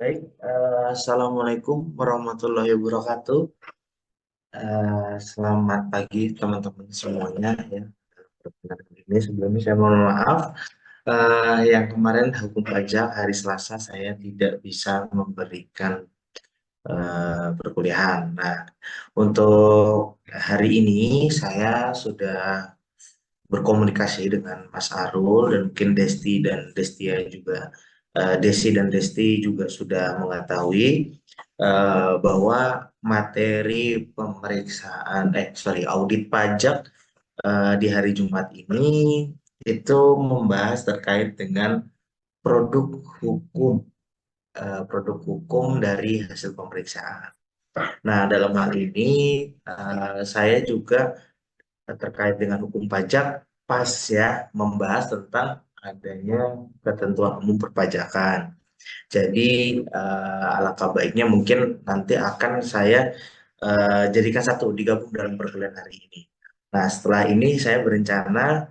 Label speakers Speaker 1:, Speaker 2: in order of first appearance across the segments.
Speaker 1: Baik, Assalamualaikum warahmatullahi wabarakatuh. Selamat pagi teman-teman semuanya ya. Perkenalkan ini sebelumnya saya mohon maaf yang kemarin hukum pajak hari Selasa saya tidak bisa memberikan perkuliahan. Nah, untuk hari ini saya sudah berkomunikasi dengan Mas Arul dan mungkin Desti dan Destia juga Desi dan Desti juga sudah mengetahui bahwa materi pemeriksaan audit pajak di hari Jumat ini itu membahas terkait dengan produk hukum produk hukum dari hasil pemeriksaan. Nah, dalam hal ini saya juga terkait dengan hukum pajak pas ya membahas tentang adanya ketentuan umum perpajakan. Jadi alangkah baiknya mungkin nanti akan saya jadikan satu digabung dalam perkuliahan hari ini. Nah, setelah ini saya berencana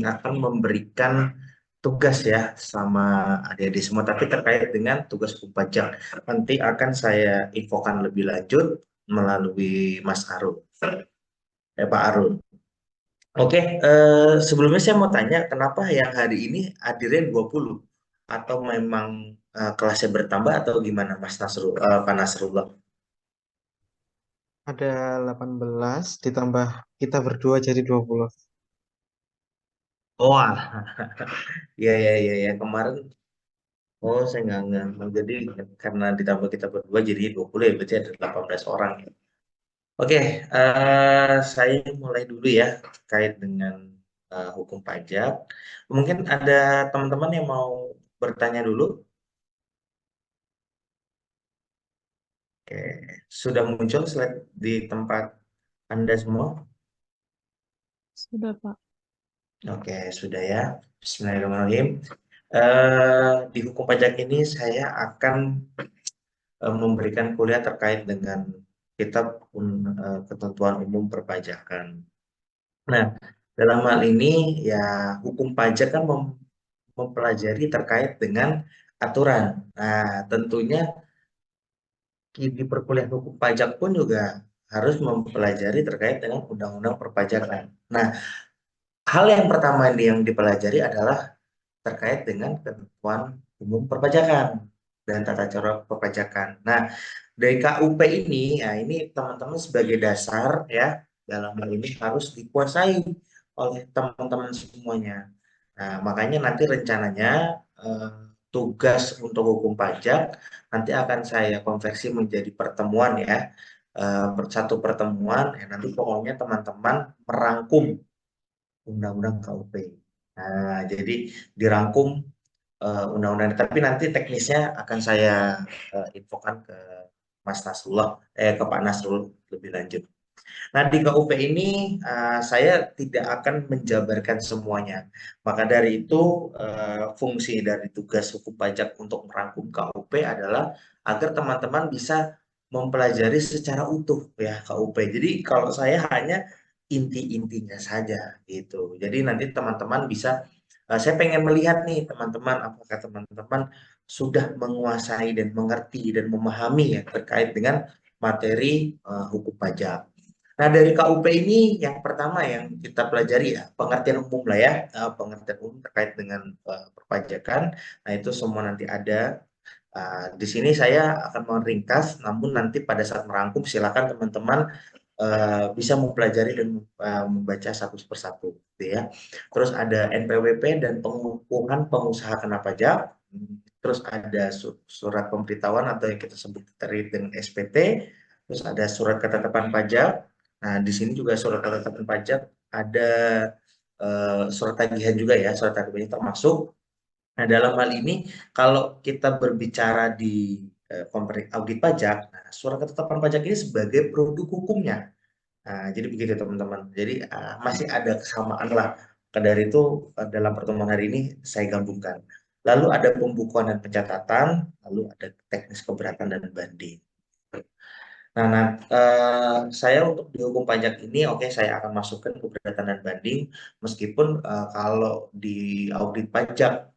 Speaker 1: akan memberikan tugas ya sama adik-adik semua, tapi terkait dengan tugas hukum pajak. Nanti akan saya infokan lebih lanjut melalui Mas Arul, Pak Arul. Oke, sebelumnya saya mau tanya, kenapa yang hari ini hadirnya 20? Atau memang kelasnya bertambah atau gimana Mas Nasrul, Pak Nasrullah?
Speaker 2: Ada 18 ditambah kita berdua jadi 20.
Speaker 1: Oh, alah. Ya, ya, ya, ya. Kemarin, saya nggak. Jadi, karena ditambah kita berdua jadi 20 ya, berarti ada 18 orang ya. Oke, saya mulai dulu ya, terkait dengan hukum pajak. Mungkin ada teman-teman yang mau bertanya dulu. Oke, sudah muncul slide di tempat Anda semua?
Speaker 3: Sudah, Pak.
Speaker 1: Oke, sudah ya. Bismillahirrahmanirrahim. Di hukum pajak ini saya akan memberikan kuliah terkait dengan kitab ketentuan umum perpajakan. Nah, dalam hal ini ya hukum pajak kan mempelajari terkait dengan aturan. Nah, tentunya di perkuliahan hukum pajak pun juga harus mempelajari terkait dengan undang-undang perpajakan. Nah, hal yang pertama yang dipelajari adalah terkait dengan ketentuan umum perpajakan dan tata cara perpajakan. Nah, dari KUP ini, ya ini teman-teman sebagai dasar ya dalam hal ini harus dikuasai oleh teman-teman semuanya. Nah, makanya nanti rencananya tugas untuk hukum pajak nanti akan saya konversi menjadi pertemuan ya. Satu pertemuan, ya nanti pokoknya teman-teman merangkum undang-undang KUP. Nah, jadi dirangkum undang-undang, tapi nanti teknisnya akan saya infokan ke Mas Nasrullah, ke Pak Nasrul lebih lanjut. Nah, di KUP ini saya tidak akan menjabarkan semuanya. Maka dari itu, fungsi dari tugas hukum pajak untuk merangkum KUP adalah agar teman-teman bisa mempelajari secara utuh ya KUP. Jadi kalau saya hanya inti-intinya saja gitu. Jadi nanti teman-teman bisa, saya pengen melihat nih teman-teman, apakah teman-teman sudah menguasai dan mengerti dan memahami ya terkait dengan materi hukum pajak. Nah, dari KUP ini yang pertama yang kita pelajari ya, pengertian umum lah ya, pengertian umum terkait dengan perpajakan. Nah, itu semua nanti ada. Di sini saya akan meringkas, namun nanti pada saat merangkum silakan teman-teman bisa mempelajari dan membaca satu persatu, gitu ya. Terus ada NPWP dan pengukuhan pengusaha kena pajak. Terus ada surat pemberitahuan atau yang kita sebut terkait dengan SPT. Terus ada surat ketetapan pajak. Nah, di sini juga surat ketetapan pajak ada surat tagihan juga ya, surat tagihan termasuk. Nah, dalam hal ini kalau kita berbicara di audit pajak, nah, surat ketetapan pajak ini sebagai produk hukumnya. Nah, jadi begitu teman-teman. Jadi masih ada kesamaan lah. Maka dari itu dalam pertemuan hari ini saya gabungkan. Lalu ada pembukuan dan pencatatan, lalu ada teknis keberatan dan banding. Nah, saya untuk di hukum pajak ini, oke, saya akan masukkan keberatan dan banding, meskipun kalau di audit pajak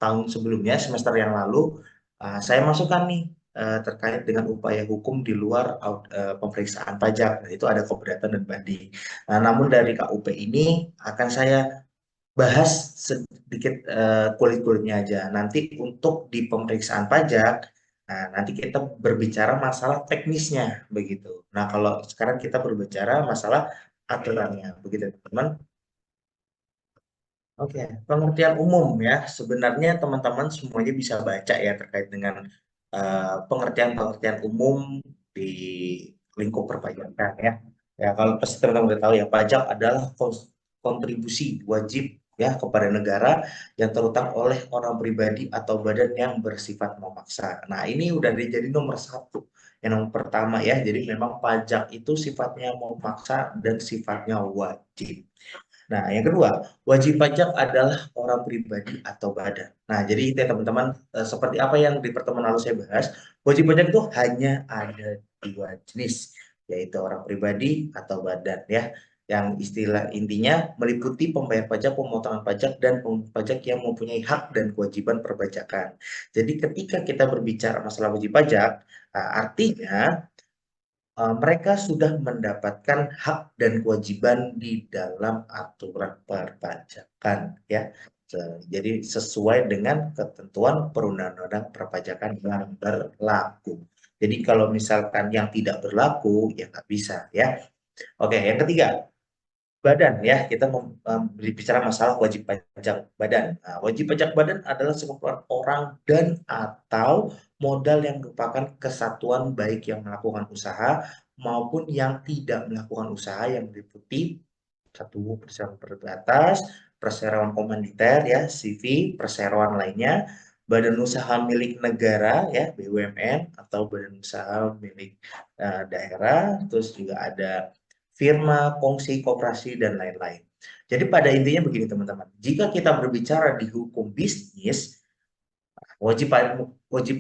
Speaker 1: tahun sebelumnya, semester yang lalu, Saya masukkan nih terkait dengan upaya hukum di luar pemeriksaan pajak. Nah, itu ada keberatan dan banding. Nah, namun dari KUP ini akan saya bahas sedikit kulit-kulitnya aja. Nanti untuk di pemeriksaan pajak, nah nanti kita berbicara masalah teknisnya begitu. Nah, kalau sekarang kita berbicara masalah aturannya, begitu teman-teman. Oke, pengertian umum ya. Sebenarnya teman-teman semuanya bisa baca ya terkait dengan pengertian-pengertian umum di lingkup perpajakan ya. Ya, kalau pasti teman-teman udah tahu ya, pajak adalah kontribusi wajib ya kepada negara yang terutang oleh orang pribadi atau badan yang bersifat memaksa. Nah, ini udah jadi nomor satu. Yang nomor pertama ya, jadi memang pajak itu sifatnya memaksa dan sifatnya wajib. Nah, yang kedua, wajib pajak adalah orang pribadi atau badan. Nah, jadi itu ya teman-teman, seperti apa yang di pertemuan lalu saya bahas, wajib pajak itu hanya ada dua jenis, yaitu orang pribadi atau badan ya. Yang istilah intinya meliputi pembayar pajak, pemotongan pajak, dan pemungut pajak yang mempunyai hak dan kewajiban perpajakan. Jadi ketika kita berbicara masalah wajib pajak, artinya mereka sudah mendapatkan hak dan kewajiban di dalam aturan perpajakan ya. Jadi sesuai dengan ketentuan perundang-undang perpajakan yang berlaku. Jadi kalau misalkan yang tidak berlaku ya nggak bisa ya. Oke, yang ketiga badan ya, kita berbicara masalah wajib pajak badan. Nah, wajib pajak badan adalah sekumpulan orang dan atau modal yang merupakan kesatuan baik yang melakukan usaha maupun yang tidak melakukan usaha yang meliputi satu perseroan terbatas, perseroan komanditer ya, CV, perseroan lainnya, badan usaha milik negara ya, BUMN atau badan usaha milik daerah, terus juga ada firma, kongsi, koperasi dan lain-lain. Jadi pada intinya begini teman-teman, jika kita berbicara di hukum bisnis, wajib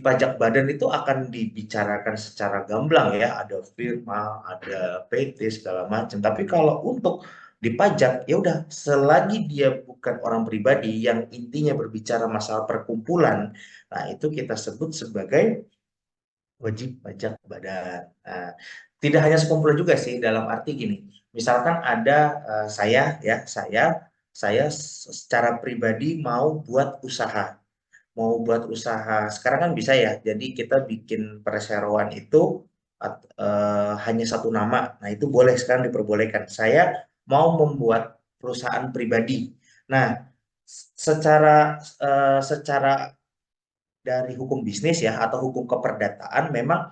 Speaker 1: pajak badan itu akan dibicarakan secara gamblang ya, ada firma, ada PT segala macam. Tapi kalau untuk dipajak ya udah selagi dia bukan orang pribadi yang intinya berbicara masalah perkumpulan, nah itu kita sebut sebagai wajib pajak badan. Nah, tidak hanya sekumpulan juga sih dalam arti gini. Misalkan ada saya secara pribadi mau buat usaha sekarang kan bisa ya jadi kita bikin perseroan itu hanya satu nama nah itu boleh sekarang diperbolehkan saya mau membuat perusahaan pribadi nah secara dari hukum bisnis ya atau hukum keperdataan memang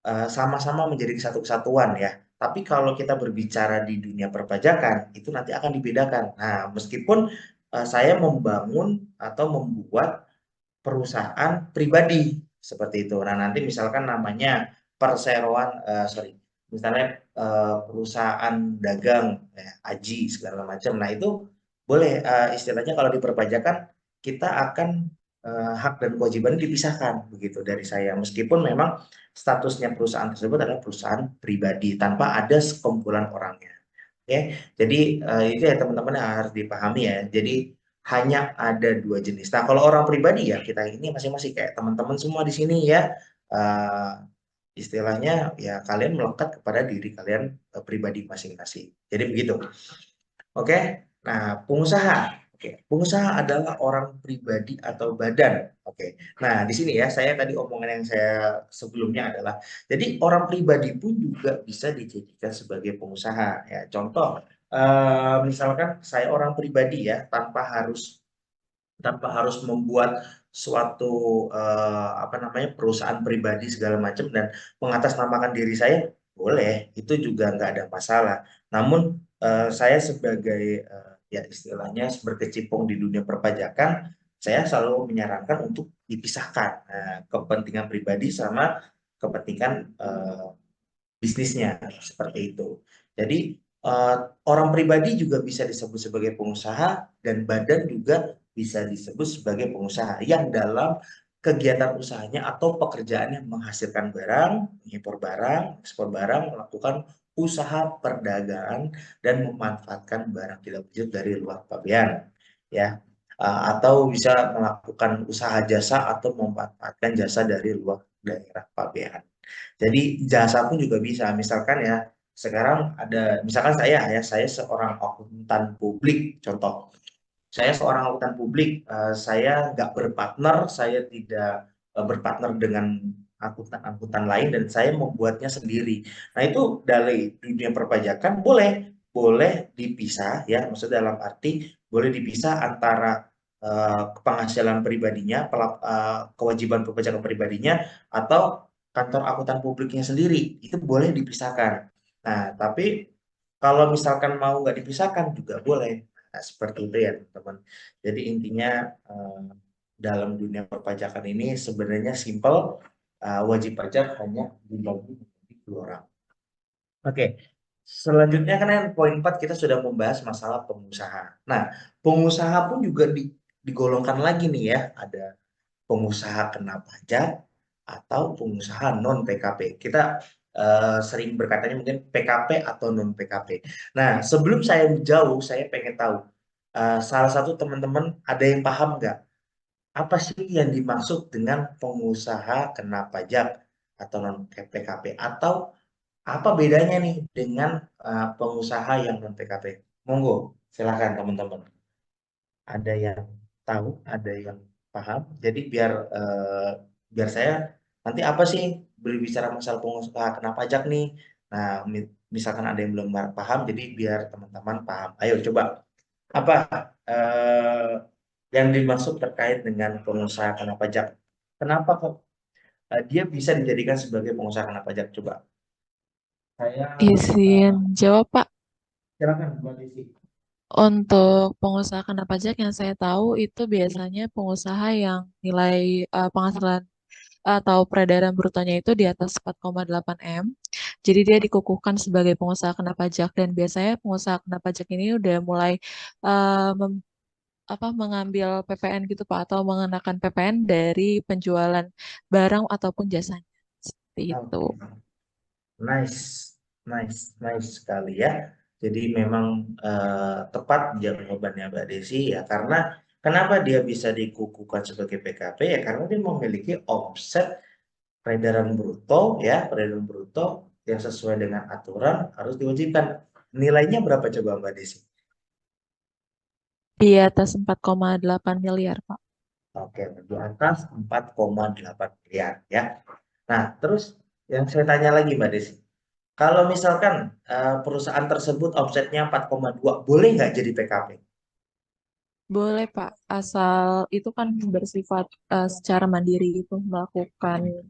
Speaker 1: sama-sama menjadi satu kesatuan ya. Tapi kalau kita berbicara di dunia perpajakan, itu nanti akan dibedakan. Nah, meskipun saya membangun atau membuat perusahaan pribadi seperti itu. Nah, nanti misalkan namanya perseroan, sorry, misalnya perusahaan dagang, aji segala macam. Nah, itu boleh istilahnya kalau di perpajakan kita akan hak dan kewajiban dipisahkan begitu dari saya. Meskipun memang statusnya perusahaan tersebut adalah perusahaan pribadi tanpa ada sekumpulan orangnya. Oke, jadi itu ya teman-teman yang harus dipahami ya. Jadi hanya ada dua jenis. Nah, kalau orang pribadi ya kita ini masing-masing kayak teman-teman semua di sini ya. eh, Istilahnya ya kalian melekat kepada diri kalian pribadi masing-masing. Jadi begitu. Oke. Nah, pengusaha. Oke, pengusaha adalah orang pribadi atau badan. Oke. Nah, di sini ya saya tadi omongan yang saya sebelumnya adalah jadi orang pribadi pun juga bisa dijadikan sebagai pengusaha ya. Contoh misalkan saya orang pribadi ya tanpa harus membuat suatu apa namanya perusahaan pribadi segala macam dan mengatasnamakan diri saya boleh itu juga nggak ada masalah. Namun saya sebagai ya istilahnya berkecimpung di dunia perpajakan, saya selalu menyarankan untuk dipisahkan kepentingan pribadi sama kepentingan bisnisnya seperti itu. Jadi eh, orang pribadi juga bisa disebut sebagai pengusaha dan badan juga bisa disebut sebagai pengusaha yang dalam kegiatan usahanya atau pekerjaannya menghasilkan barang, mengimpor barang, ekspor barang, melakukan usaha perdagangan dan memanfaatkan barang tidak wujud dari luar pabean. Ya, atau bisa melakukan usaha jasa atau memanfaatkan jasa dari luar daerah pabean. Jadi jasa pun juga bisa, misalkan ya, sekarang ada, misalkan saya seorang akuntan publik, contoh. Saya seorang akuntan publik, saya nggak berpartner, saya tidak berpartner dengan akuntan-akuntan lain, dan saya membuatnya sendiri. Nah, itu dari dunia perpajakan boleh boleh dipisah ya, maksudnya dalam arti boleh dipisah antara penghasilan pribadinya, kewajiban perpajakan pribadinya, atau kantor akuntan publiknya sendiri, itu boleh dipisahkan. Nah, tapi kalau misalkan mau nggak dipisahkan juga boleh. Nah, seperti itu ya teman-teman. Jadi intinya eh, dalam dunia perpajakan ini sebenarnya simple, wajib pajak hanya dibagi menjadi dua orang. Oke, selanjutnya kan yang poin 4 kita sudah membahas masalah pengusaha. Nah, pengusaha pun juga digolongkan lagi nih ya, ada pengusaha kena pajak atau pengusaha non PKP. Kita sering berkatanya mungkin PKP atau non PKP. Nah, sebelum saya jauh, saya pengen tahu, salah satu teman-teman ada yang paham nggak apa sih yang dimaksud dengan pengusaha kena pajak atau non PKP, atau apa bedanya nih dengan pengusaha yang non PKP? Monggo, silakan teman-teman. Ada yang tahu, ada yang paham. Jadi biar saya nanti apa sih berbicara masalah pengusaha kena pajak nih. Nah, misalkan ada yang belum paham, jadi biar teman-teman paham. Ayo coba apa eh, yang dimaksud terkait dengan pengusaha kena pajak? Kenapa kok dia bisa dijadikan sebagai pengusaha kena pajak? Coba saya
Speaker 3: Izin jawab, Pak.
Speaker 1: silakan Mbak Desi.
Speaker 3: Untuk pengusaha kena pajak yang saya tahu itu biasanya pengusaha yang nilai penghasilan atau peredaran brutonya itu di atas 4,8 M. Jadi dia dikukuhkan sebagai pengusaha kena pajak, dan biasanya pengusaha kena pajak ini udah mulai eh, mem- mengambil PPN gitu, Pak, atau mengenakan PPN dari penjualan barang ataupun jasanya. Seperti itu.
Speaker 1: Oke. Nice, nice, nice sekali ya. Jadi memang tepat jawabannya Mbak Desi ya, karena kenapa dia bisa dikukuhkan sebagai PKP ya, karena dia memiliki omset peredaran bruto ya, peredaran bruto yang sesuai dengan aturan harus diwajibkan. Nilainya berapa coba Mbak Desi?
Speaker 3: Di atas 4,8 miliar, Pak.
Speaker 1: Oke, di atas 4,8 miliar ya. Nah, terus yang saya tanya lagi Mbak Desi, kalau misalkan perusahaan tersebut omsetnya 4,2, boleh nggak jadi PKP?
Speaker 3: Boleh, Pak, asal itu kan bersifat secara mandiri itu melakukan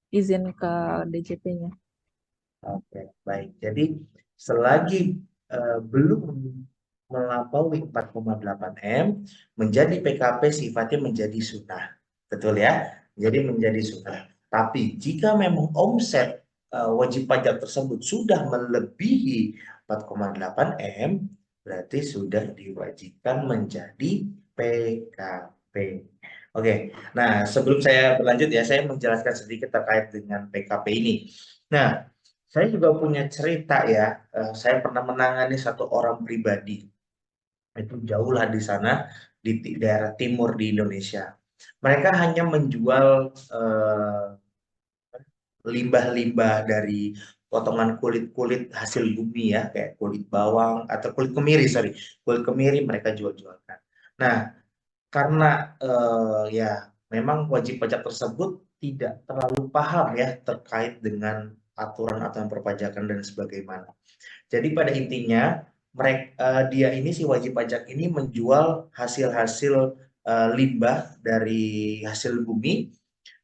Speaker 3: izin ke DJP-nya.
Speaker 1: Oke, baik. Jadi selagi belum melampaui 4,8 M, menjadi PKP sifatnya menjadi sunnah. Betul ya? Jadi menjadi sunnah. Tapi jika memang omset wajib pajak tersebut sudah melebihi 4,8 M, berarti sudah diwajibkan menjadi PKP. Oke, nah sebelum saya berlanjut ya, saya menjelaskan sedikit terkait dengan PKP ini. Nah, saya juga punya cerita ya. Saya pernah menangani satu orang pribadi. Itu jauh lah di sana, di daerah timur di Indonesia. Mereka hanya menjual eh, limbah-limbah dari potongan kulit-kulit hasil bumi ya, kayak kulit bawang atau kulit kemiri, sorry. Kulit kemiri mereka jual-jualkan. Nah, karena ya memang wajib pajak tersebut tidak terlalu paham ya terkait dengan aturan-aturan perpajakan dan sebagaimana. Jadi pada intinya dia ini si wajib pajak ini menjual hasil-hasil limbah dari hasil bumi.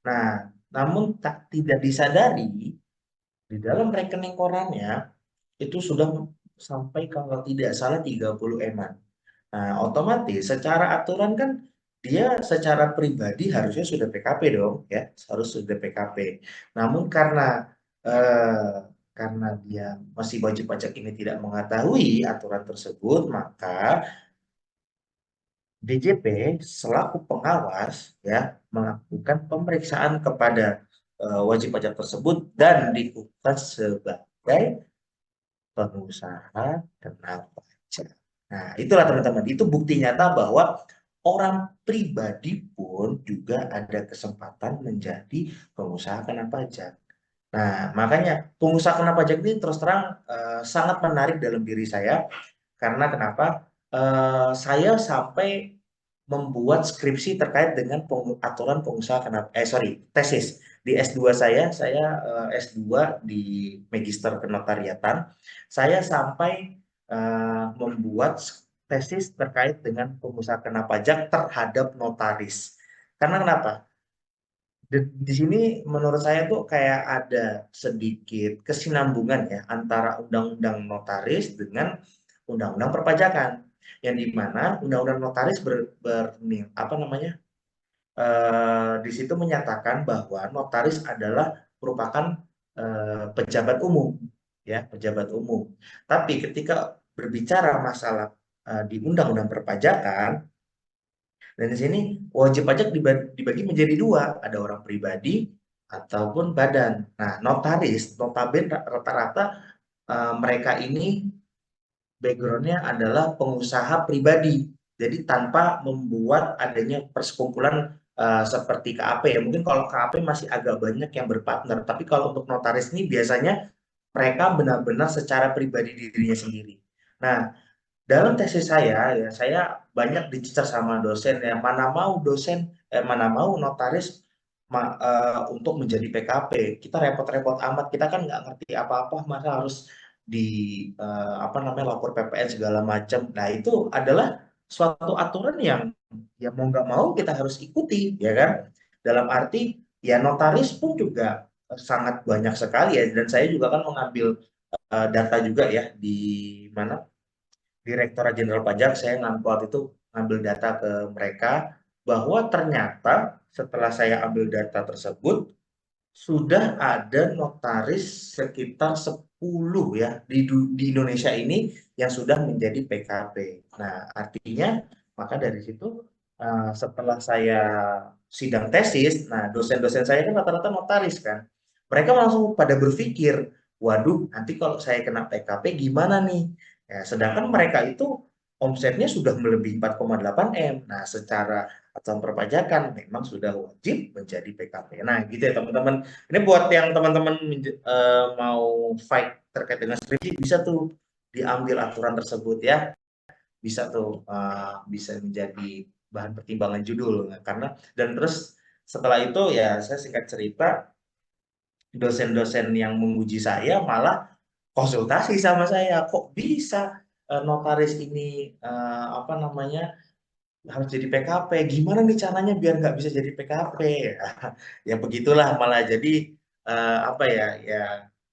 Speaker 1: Nah, namun tidak disadari di dalam rekening korannya itu sudah sampai kalau tidak salah 30 eman. Nah, otomatis secara aturan kan dia secara pribadi harusnya sudah PKP dong, ya, harus sudah PKP. Namun eh, karena dia masih wajib pajak ini tidak mengetahui aturan tersebut, maka DJP selaku pengawas ya melakukan pemeriksaan kepada wajib pajak tersebut dan dikukuhkan sebagai pengusaha kena pajak. Nah, itulah teman-teman, itu bukti nyata bahwa orang pribadi pun juga ada kesempatan menjadi pengusaha kena pajak. Nah, makanya pengusaha kena pajak ini terus terang sangat menarik dalam diri saya karena kenapa? Saya sampai membuat skripsi terkait dengan aturan pengusaha kena tesis. Di S2 saya S2 di Magister Kenotariatan. Saya sampai membuat tesis terkait dengan pengusaha kena pajak terhadap notaris. Karena kenapa? Di sini menurut saya tuh kayak ada sedikit kesinambungan ya antara undang-undang notaris dengan undang-undang perpajakan, yang dimana undang-undang notaris apa namanya, di situ menyatakan bahwa notaris adalah merupakan pejabat umum, ya pejabat umum. Tapi ketika berbicara masalah di undang-undang perpajakan, dan di sini wajib pajak dibagi menjadi dua, ada orang pribadi ataupun badan. Nah, notaris, notabene rata-rata mereka ini backgroundnya adalah pengusaha pribadi. Jadi tanpa membuat adanya persekumpulan seperti KAP ya. Mungkin kalau KAP masih agak banyak yang berpartner, tapi kalau untuk notaris ini biasanya mereka benar-benar secara pribadi dirinya sendiri. Nah, dalam tesis saya ya saya banyak dicecar sama dosen ya, mana mau notaris untuk menjadi PKP, kita repot-repot amat, kita kan nggak ngerti apa-apa, masa harus di apa namanya lapor PPN segala macam. Nah, itu adalah suatu aturan yang ya mau nggak mau kita harus ikuti ya kan, dalam arti ya notaris pun juga sangat banyak sekali ya, dan saya juga kan mengambil data juga ya di mana Direktorat Jenderal Pajak. Saya waktu itu ngambil data ke mereka bahwa ternyata setelah saya ambil data tersebut sudah ada notaris sekitar 10 ya di Indonesia ini yang sudah menjadi PKP. Nah, artinya maka dari situ setelah saya sidang tesis, nah dosen-dosen saya kan rata-rata notaris kan. Mereka langsung pada berpikir, waduh, nanti kalau saya kena PKP gimana nih? Ya, sedangkan mereka itu omsetnya sudah melebihi 4,8 M. Nah, secara aturan perpajakan memang sudah wajib menjadi PKP. Nah, gitu ya teman-teman. Ini buat yang teman-teman mau fight terkait dengan skripsi, bisa tuh diambil aturan tersebut ya. Bisa tuh bisa menjadi bahan pertimbangan judul. Karena dan terus setelah itu ya saya singkat cerita, dosen-dosen yang menguji saya malah konsultasi sama saya, kok bisa notaris ini apa namanya harus jadi PKP, gimana nih caranya biar nggak bisa jadi PKP? Ya begitulah, malah jadi apa ya, ya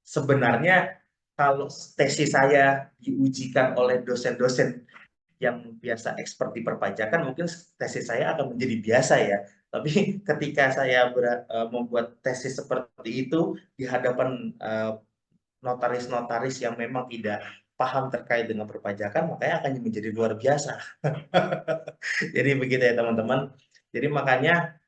Speaker 1: sebenarnya kalau tesis saya diujikan oleh dosen-dosen yang biasa expert di perpajakan, mungkin tesis saya akan menjadi biasa ya. Tapi ketika saya membuat tesis seperti itu di hadapan notaris-notaris yang memang tidak paham terkait dengan perpajakan, makanya akan menjadi luar biasa. Jadi begitu ya teman-teman. Jadi makanya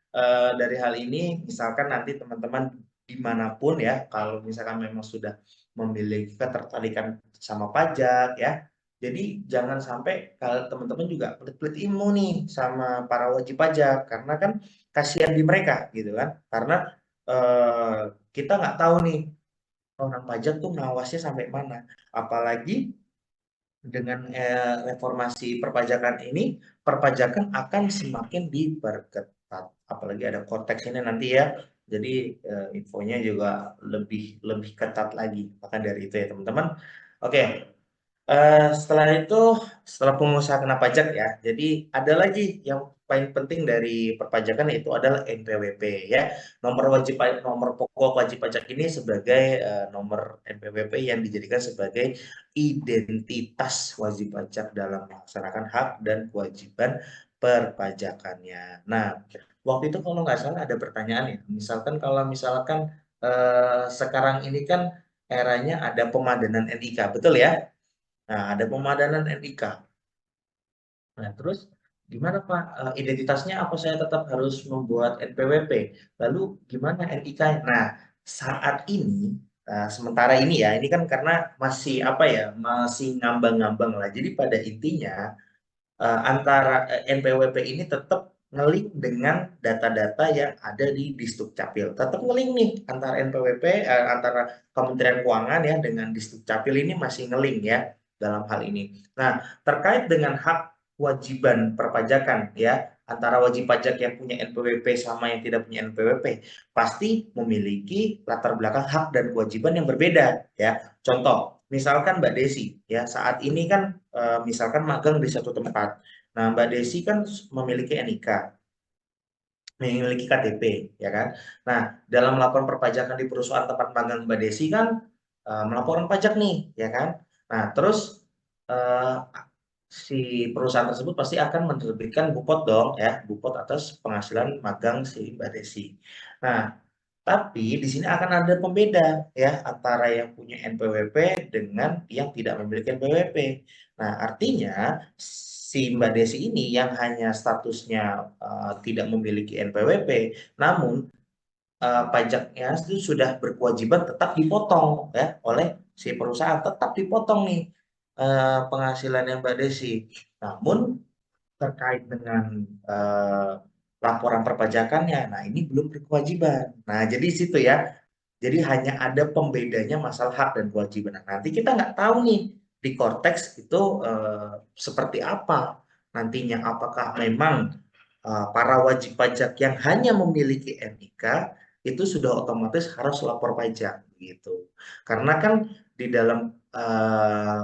Speaker 1: dari hal ini, misalkan nanti teman-teman dimanapun ya, kalau misalkan memang sudah memiliki ketertarikan sama pajak ya, jadi jangan sampai kalau teman-teman juga pelit-pelit ilmu nih sama para wajib pajak, karena kan kasihan di mereka gitu kan, karena kita nggak tahu nih orang pajak tuh ngawasnya sampai mana, apalagi dengan reformasi perpajakan ini, perpajakan akan semakin diperketat. Apalagi ada konteks ini nanti ya. Jadi infonya juga lebih lebih ketat lagi. Maka dari itu ya teman-teman. Oke, setelah itu, setelah pengusaha kena pajak ya, jadi ada lagi yang paling penting dari perpajakan, yaitu adalah NPWP ya. Nomor pokok wajib pajak ini sebagai nomor NPWP yang dijadikan sebagai identitas wajib pajak dalam melaksanakan hak dan kewajiban perpajakannya. Nah, waktu itu kalau nggak salah ada pertanyaan ya, misalkan kalau misalkan sekarang ini kan eranya ada pemadanan NIK, betul ya? Nah, ada pemadanan NIK. Nah, terus gimana Pak? Identitasnya apa saya tetap harus membuat NPWP? Lalu gimana NIK? Nah, saat ini, sementara ini ya, ini kan karena masih apa ya, masih ngambang-ngambang lah. Jadi pada intinya antara NPWP ini tetap ngelink dengan data-data yang ada di Disdukcapil. Tetap ngelink nih antara NPWP, antara Kementerian Keuangan ya dengan Disdukcapil ini masih ngelink ya dalam hal ini. Nah, terkait dengan hak kewajiban perpajakan ya antara wajib pajak yang punya NPWP sama yang tidak punya NPWP pasti memiliki latar belakang hak dan kewajiban yang berbeda ya. Contoh, misalkan Mbak Desi ya saat ini kan misalkan magang di satu tempat. Nah, Mbak Desi kan memiliki NIK, memiliki KTP, ya kan? Nah, dalam melakukan perpajakan di perusahaan tempat magang Mbak Desi kan melaporkan pajak nih, ya kan? Nah, terus eh, si perusahaan tersebut pasti akan menerbitkan bupot dong, ya, bupot atas penghasilan magang si Mbak Desi. Nah, tapi di sini akan ada pembeda ya antara yang punya NPWP dengan yang tidak memiliki NPWP. Nah, artinya si Mbak Desi ini yang hanya statusnya tidak memiliki NPWP, namun pajaknya itu sudah berkewajiban tetap dipotong ya oleh si perusahaan, tetap dipotong nih penghasilan yang Mbak Desi. Namun terkait dengan laporan perpajakannya. Nah, ini belum berkewajiban. Nah, jadi situ ya. Jadi hanya ada pembedanya masalah hak dan kewajiban. Nah, nanti kita nggak tahu nih di Kortex itu seperti apa nantinya. Apakah memang para wajib pajak yang hanya memiliki NIK itu sudah otomatis harus lapor pajak gitu. Karena kan di dalam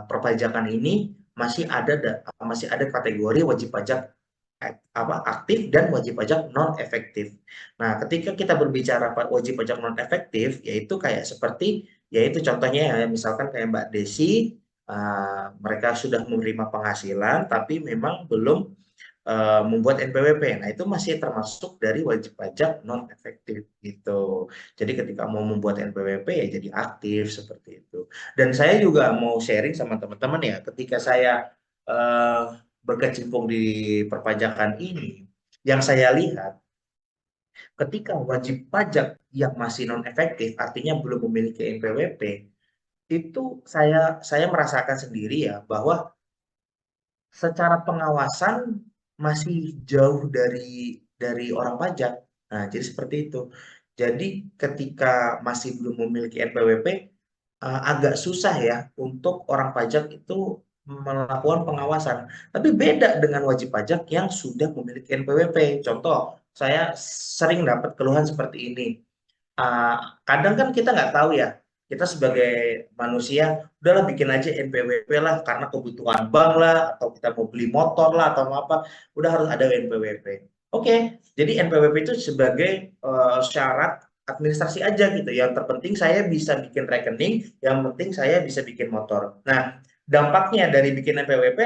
Speaker 1: perpajakan ini masih ada kategori wajib pajak aktif dan wajib pajak non efektif. Nah, ketika kita berbicara wajib pajak non efektif, yaitu kayak seperti, yaitu contohnya ya, misalkan kayak Mbak Desi, mereka sudah menerima penghasilan, tapi memang belum membuat NPWP. Nah, itu masih termasuk dari wajib pajak non efektif gitu. Jadi ketika mau membuat NPWP ya jadi aktif seperti itu. Dan saya juga mau sharing sama teman-teman ya, ketika saya eh, berkecimpung di perpajakan ini, yang saya lihat ketika wajib pajak yang masih non efektif, artinya belum memiliki NPWP, itu saya merasakan sendiri ya bahwa secara pengawasan masih jauh dari orang pajak. Nah, jadi seperti itu. Jadi ketika masih belum memiliki NPWP, agak susah ya untuk orang pajak itu melakukan pengawasan. Tapi beda dengan wajib pajak yang sudah memiliki NPWP. Contoh, saya sering dapat keluhan seperti ini. Kadang kan kita nggak tahu ya, kita sebagai manusia udahlah bikin aja NPWP lah karena kebutuhan bank lah atau kita mau beli motor lah atau mau apa udah harus ada NPWP. Oke, jadi NPWP itu sebagai syarat administrasi aja gitu. Yang terpenting saya bisa bikin rekening, yang penting saya bisa bikin motor. Nah, dampaknya dari bikin NPWP,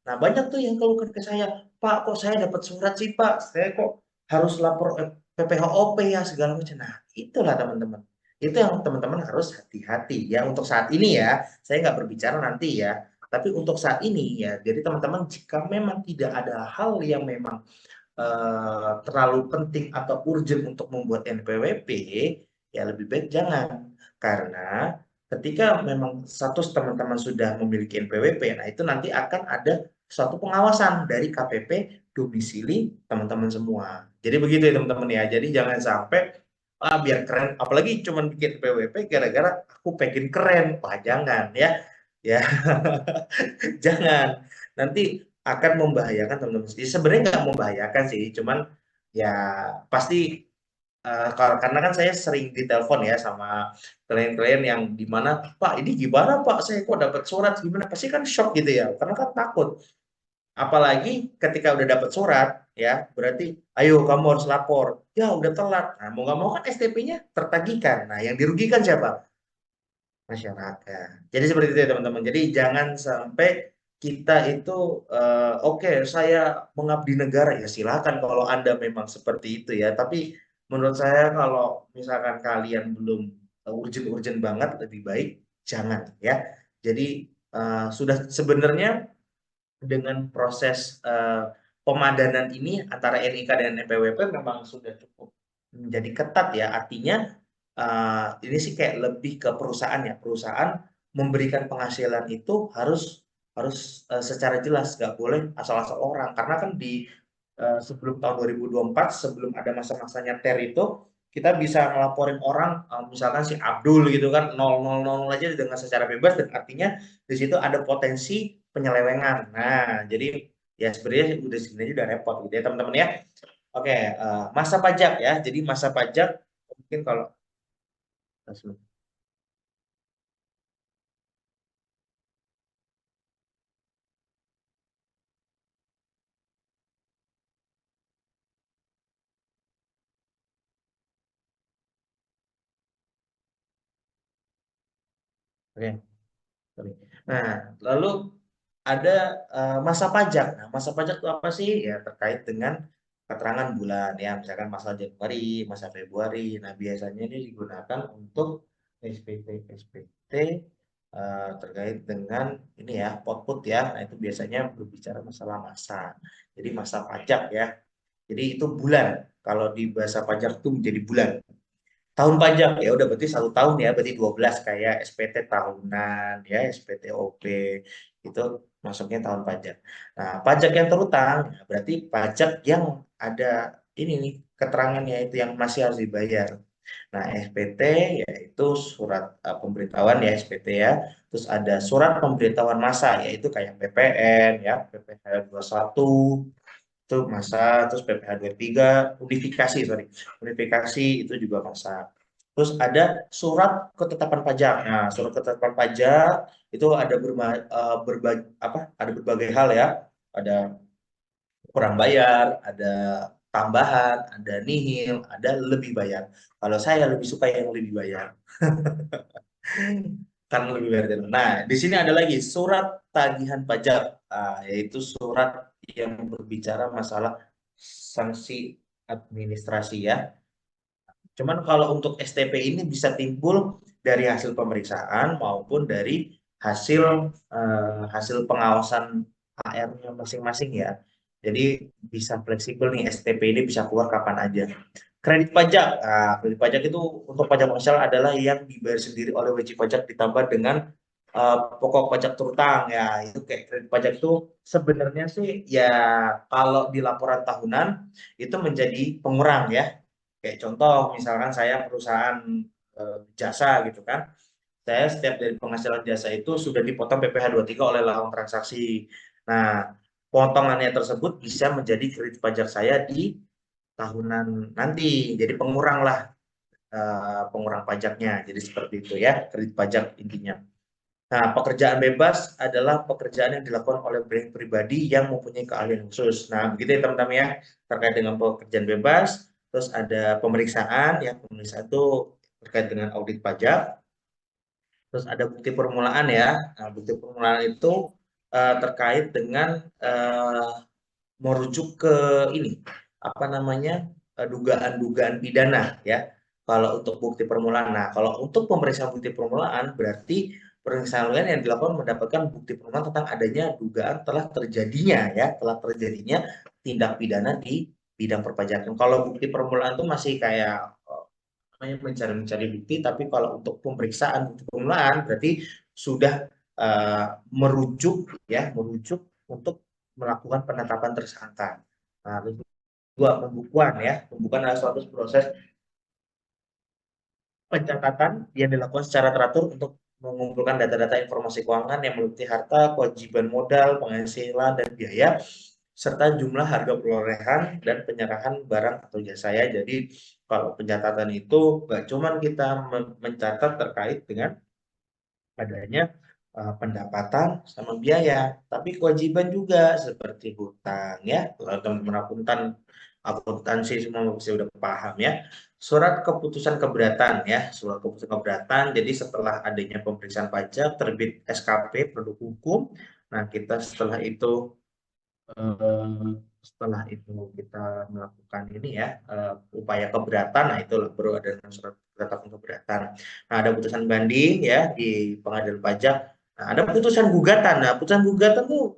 Speaker 1: nah banyak tuh yang keluhkan ke saya, Pak kok saya dapat surat sih Pak, saya kok harus lapor PPHOP ya segala macam. Nah, itulah teman-teman. Itu yang teman-teman harus hati-hati ya untuk saat ini ya. Saya nggak berbicara nanti ya. Tapi untuk saat ini ya, jadi teman-teman jika memang tidak ada hal yang memang terlalu penting atau urgent untuk membuat NPWP, ya lebih baik jangan. Karena ketika memang status teman-teman sudah memiliki NPWP, nah itu nanti akan ada suatu pengawasan dari KPP domisili teman-teman semua. Jadi begitu ya teman-teman ya. Jadi jangan sampai biar keren, apalagi cuman bikin PWP gara-gara aku pengen keren. Wah, jangan ya. Ya, jangan. Nanti akan membahayakan teman-teman. Jadi sebenarnya nggak membahayakan sih, cuman ya pasti karena kan saya sering ditelepon ya sama klien-klien yang di mana, Pak ini gimana Pak, saya kok dapat surat gimana? Pasti kan shock gitu ya, karena kan takut. Apalagi ketika udah dapat surat, ya berarti ayo kamu harus lapor. Ya udah telat. Nah, mau nggak mau kan STP-nya tertagihkan. Nah, yang dirugikan siapa? Masyarakat. Jadi seperti itu ya teman-teman. Jadi jangan sampai kita itu oke saya mengabdi negara ya silakan kalau Anda memang seperti itu ya. Tapi menurut saya kalau misalkan kalian belum urgent-urgent banget lebih baik jangan ya. Jadi sudah sebenarnya dengan proses pemadanan ini antara NIK dan NPWP memang sudah cukup menjadi ketat ya. Artinya ini sih kayak lebih ke perusahaan ya. Perusahaan memberikan penghasilan itu harus harus secara jelas, nggak boleh asal-asal orang. Karena kan di sebelum tahun 2024, sebelum ada masa-masanya TER itu, kita bisa ngelaporin orang, misalkan si Abdul gitu kan, 000 aja dengan secara bebas, dan artinya di situ ada potensi penyelewengan. Nah, jadi ya sebenarnya udah segini aja udah repot gitu ya teman-teman ya. Oke, masa pajak ya. Jadi masa pajak mungkin kalau oke. Sorry. Nah, lalu ada masa pajak. Nah, masa pajak itu apa sih? Ya terkait dengan keterangan bulan ya, misalkan masa Januari, masa Februari. Nah, biasanya ini digunakan untuk SPT terkait dengan ini ya, output ya. Nah, itu biasanya berbicara masalah masa. Jadi masa pajak ya. Jadi itu bulan. Kalau di bahasa pajak itu menjadi bulan. Tahun pajak ya udah berarti 1 tahun ya, berarti 12 kayak SPT tahunan ya, SPT OP itu masuknya tahun pajak. Nah, pajak yang terutang ya, berarti pajak yang ada ini nih keterangannya itu yang masih harus dibayar. Nah, SPT yaitu surat pemberitahuan ya SPT ya. Terus ada surat pemberitahuan masa yaitu kayak PPN ya, PPh satu itu masa, terus PPh tiga unifikasi, sorry, unifikasi itu juga masa. Terus ada surat ketetapan pajak. Nah, surat ketetapan pajak itu ada ada berbagai hal ya. Ada kurang bayar, ada tambahan, ada nihil, ada lebih bayar. Kalau saya lebih suka yang lebih bayar. Karena lebih bayar. Nah, di sini ada lagi surat tagihan pajak, yaitu surat yang berbicara masalah sanksi administrasi ya. Cuman kalau untuk STP ini bisa timbul dari hasil pemeriksaan maupun dari hasil pengawasan HR-nya masing-masing ya. Jadi bisa fleksibel nih, STP ini bisa keluar kapan aja. Kredit pajak, kredit pajak itu untuk pajak komersial adalah yang dibayar sendiri oleh wajib pajak ditambah dengan pokok pajak terutang ya. Itu kayak kredit pajak itu sebenarnya sih ya kalau di laporan tahunan itu menjadi pengurang ya. Kayak contoh, misalkan saya perusahaan jasa gitu kan, saya setiap dari penghasilan jasa itu sudah dipotong PPh tiga oleh lawang transaksi. Nah, potongannya tersebut bisa menjadi kredit pajak saya di tahunan nanti. Jadi pengurang lah, pengurang pajaknya. Jadi seperti itu ya, kredit pajak intinya. Nah, pekerjaan bebas adalah pekerjaan yang dilakukan oleh brand pribadi yang mempunyai keahlian khusus. Nah, begitu ya teman-teman ya, terkait dengan pekerjaan bebas. Terus ada pemeriksaan, ya pemeriksaan itu terkait dengan audit pajak. Terus ada bukti permulaan ya. Nah, bukti permulaan itu terkait dengan merujuk ke ini, apa namanya, dugaan-dugaan pidana ya. Kalau untuk bukti permulaan. Nah, kalau untuk pemeriksaan bukti permulaan berarti pemeriksaan yang dilakukan mendapatkan bukti permulaan tentang adanya dugaan telah terjadinya tindak pidana di bidang perpajakan. Kalau bukti permulaan itu masih kayak mencari bukti, tapi kalau untuk pemeriksaan bukti permulaan berarti sudah merujuk untuk melakukan penetapan tersangka. Nah, kedua pembukuan ya, pembukuan adalah suatu proses pencatatan yang dilakukan secara teratur untuk mengumpulkan data-data informasi keuangan yang meliputi harta, kewajiban modal, penghasilan dan biaya, serta jumlah harga perolehan dan penyerahan barang atau jasa ya. Jadi kalau pencatatan itu nggak cuma kita mencatat terkait dengan adanya pendapatan sama biaya, tapi kewajiban juga seperti hutang ya. Kalau teman-teman akuntansi semua pasti udah paham ya. Surat keputusan keberatan ya, surat keputusan keberatan. Jadi setelah adanya pemeriksaan pajak, terbit SKP produk hukum. Nah, kita setelah itu kita melakukan ini ya, upaya keberatan. Nah, itu baru ada surat ketetapan keberatan. Nah, ada putusan banding ya di pengadilan pajak. Nah, ada putusan gugatan. Nah, putusan gugatan tuh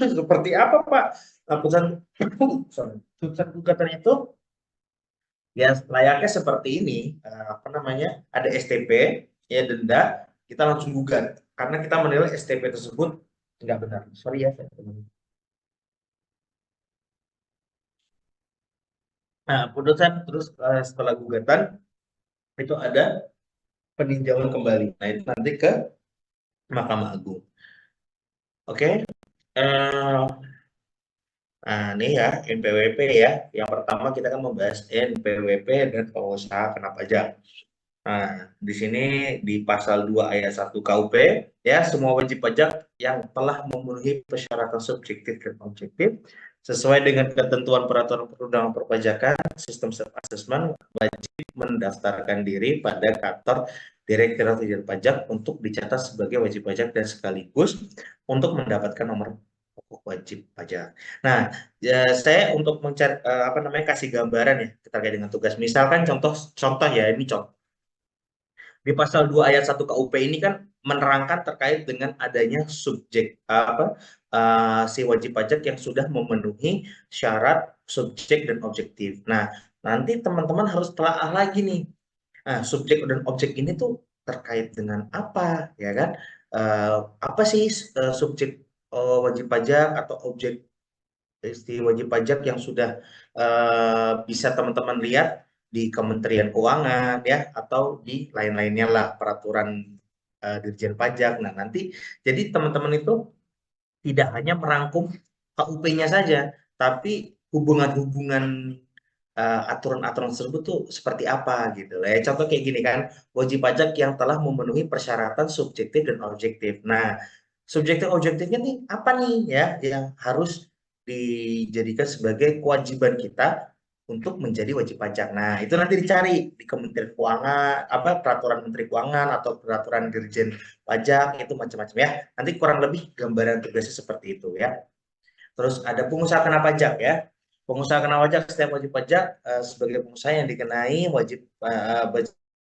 Speaker 1: seperti apa, Pak? Nah, putusan gugatan itu ya layaknya seperti ini, apa namanya, ada STP ya, denda, kita langsung gugat karena kita menilai STP tersebut Nggak benar. Sorry ya. Nah, putusan terus setelah gugatan itu ada peninjauan kembali. Nah, itu nanti ke Mahkamah Agung. Oke. Eh, nah, ini ya NPWP ya. Yang pertama kita kan membahas NPWP dan pengusaha kena pajak. Nah, di sini di pasal 2 ayat 1 KUP ya, semua wajib pajak yang telah memenuhi persyaratan subjektif dan objektif sesuai dengan ketentuan peraturan perundangan perpajakan, sistem self assessment wajib mendaftarkan diri pada kantor Direktorat Jenderal Pajak untuk dicatat sebagai wajib pajak dan sekaligus untuk mendapatkan nomor pokok wajib pajak. Nah, ya, saya untuk mencari apa namanya kasih gambaran ya terkait dengan tugas. Misalkan contoh ya, ini contoh di pasal 2 ayat 1 KUP ini kan menerangkan terkait dengan adanya subjek si wajib pajak yang sudah memenuhi syarat subjek dan objektif. Nah, nanti teman-teman harus telaah lagi nih. Nah, subjek dan objek ini tuh terkait dengan apa, ya kan? Apa sih subjek wajib pajak atau objek wajib pajak yang sudah bisa teman-teman lihat di Kementerian Keuangan ya atau di lain-lainnya lah peraturan Dirjen Pajak. Nah, nanti jadi teman-teman itu tidak hanya merangkum KUP-nya saja, tapi hubungan-hubungan aturan-aturan tersebut tuh seperti apa gitu lah ya. Contoh kayak gini kan, wajib pajak yang telah memenuhi persyaratan subjektif dan objektif. Nah, subjektif objektifnya nih apa nih ya yang harus dijadikan sebagai kewajiban kita untuk menjadi wajib pajak. Nah, itu nanti dicari di Kementerian Keuangan, apa peraturan Menteri Keuangan atau peraturan Dirjen Pajak itu macam-macam ya. Nanti kurang lebih gambaran tugasnya seperti itu ya. Terus ada pengusaha kena pajak ya. Pengusaha kena pajak, setiap wajib pajak sebagai pengusaha yang dikenai wajib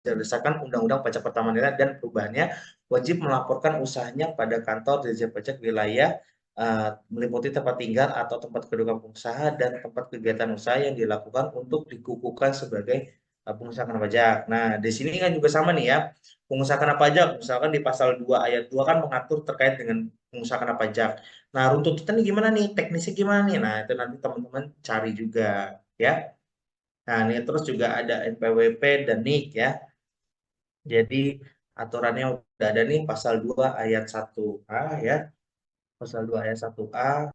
Speaker 1: berdasarkan Undang-Undang Pajak Pertama Daerah dan perubahannya wajib melaporkan usahanya pada kantor Dirjen Pajak wilayah meliputi tempat tinggal atau tempat kedudukan pengusaha dan tempat kegiatan usaha yang dilakukan untuk dikukuhkan sebagai pengusaha kena pajak. Nah, di sini kan juga sama nih ya. Pengusaha kena pajak, misalkan di pasal 2 ayat 2 kan mengatur terkait dengan pengusaha kena pajak. Nah, runtutannya gimana nih? Teknisnya gimana nih? Nah, itu nanti teman-teman cari juga ya. Nah, ini terus juga ada NPWP dan NIK ya. Jadi aturannya udah ada nih pasal 2 ayat 1A ya. Pasal 2 ayat 1A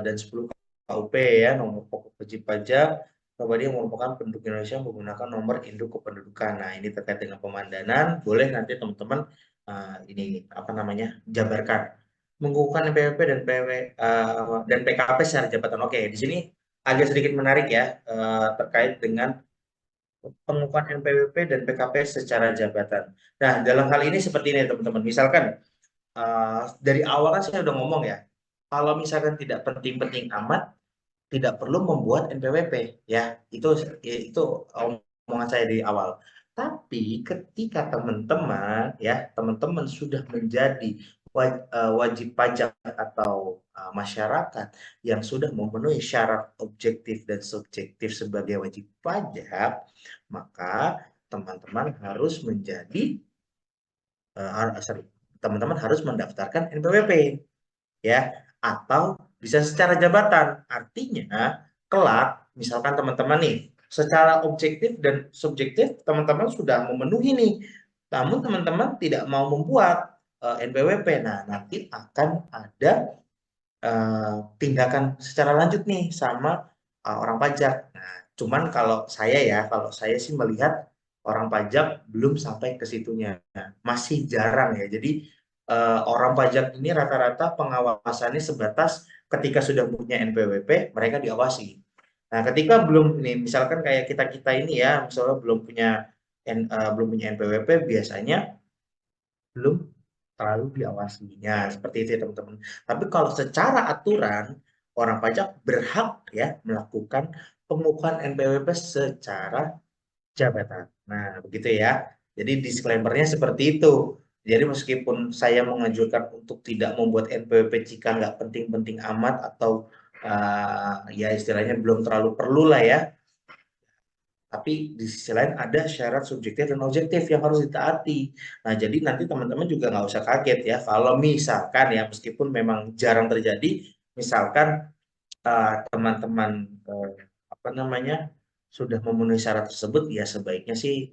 Speaker 1: dan 10 KUP ya, nomor pokok wajib pajak pribadi yang merupakan penduduk Indonesia menggunakan nomor induk kependudukan. Nah, ini terkait dengan pemandanan, boleh nanti teman-teman ini apa namanya? Jabarkan. Mengukuhkan NPWP dan dan PKP secara jabatan. Oke, di sini agak sedikit menarik ya terkait dengan pengukuhan NPWP dan PKP secara jabatan. Nah, dalam hal ini seperti ini teman-teman. Misalkan dari awal kan saya udah ngomong ya, kalau misalkan tidak penting-penting amat, tidak perlu membuat NPWP ya. Itu omongan saya di awal. Tapi ketika teman-teman ya, teman-teman sudah menjadi wajib pajak atau masyarakat yang sudah memenuhi syarat objektif dan subjektif sebagai wajib pajak, maka teman-teman harus menjadi sorry, teman-teman harus mendaftarkan NPWP ya atau bisa secara jabatan. Artinya kelak misalkan teman-teman nih secara objektif dan subjektif teman-teman sudah memenuhi nih. Namun teman-teman tidak mau membuat NPWP. Nah, nanti akan ada tindakan secara lanjut nih sama orang pajak. Nah, cuman kalau saya sih melihat orang pajak belum sampai ke situnya, masih jarang ya. Jadi orang pajak ini rata-rata pengawasannya sebatas ketika sudah punya NPWP, mereka diawasi. Nah, ketika belum ini, misalkan kayak kita ini ya, misalnya belum punya NPWP, biasanya belum terlalu diawasinya seperti itu ya teman-teman. Tapi kalau secara aturan orang pajak berhak ya melakukan pengukuhan NPWP secara jabatan. Nah, begitu ya. Jadi disclaimer-nya seperti itu. Jadi meskipun saya mengajukan untuk tidak membuat NPWP jika nggak penting-penting amat atau ya istilahnya belum terlalu perlu lah ya. Tapi di sisi lain ada syarat subjektif dan objektif yang harus ditaati. Nah, jadi nanti teman-teman juga nggak usah kaget ya kalau misalkan ya meskipun memang jarang terjadi, misalkan teman-teman apa namanya sudah memenuhi syarat tersebut, ya sebaiknya sih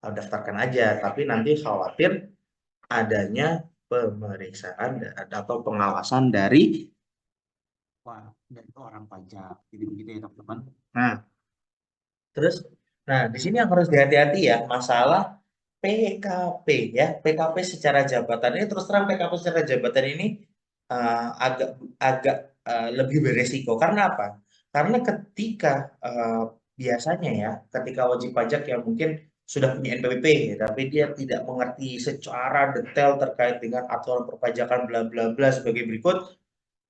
Speaker 1: daftarkan aja. Tapi nanti khawatir adanya pemeriksaan atau pengawasan dari orang pajak. Jadi begitu ya teman-teman. Nah, terus, di sini yang harus dihati-hati ya masalah PKP ya. PKP secara jabatan ini terus terang PKP secara jabatan ini agak agak lebih beresiko. Karena apa? Karena ketika biasanya ya, ketika wajib pajak yang mungkin sudah punya NPWP, tapi dia tidak mengerti secara detail terkait dengan aturan perpajakan bla bla bla sebagai berikut,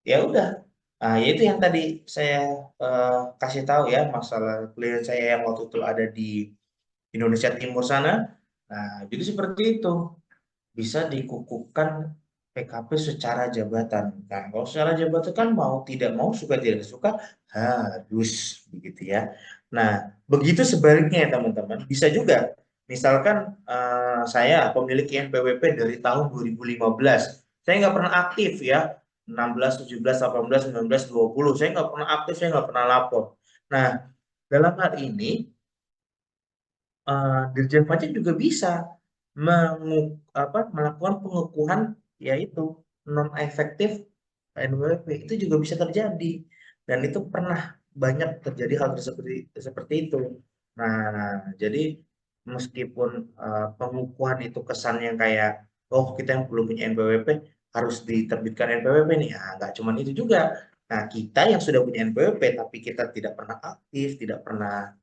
Speaker 1: ya udah. Nah, itu yang tadi saya kasih tahu ya, masalah klien saya yang waktu itu ada di Indonesia Timur sana. Nah, jadi seperti itu. Bisa dikukuhkan PKP secara jabatan. Nah, kalau secara jabatan kan mau tidak mau, suka tidak suka, harus begitu ya. Nah, begitu sebaliknya ya teman-teman. Bisa juga, misalkan saya pemilik NPWP dari tahun 2015. Saya nggak pernah aktif ya. 16, 17, 18, 19, 20. Saya nggak pernah aktif, saya nggak pernah lapor. Nah, dalam hal ini Dirjen Pajak juga bisa melakukan pengukuhan yaitu non efektif NWP, itu juga bisa terjadi dan itu pernah banyak terjadi hal seperti seperti itu. Nah, jadi meskipun pengukuhan itu kesannya kayak oh kita yang belum punya NPWP harus diterbitkan NPWP nih, ya nggak cuma itu juga. Nah, kita yang sudah punya NPWP tapi kita tidak pernah aktif, tidak pernah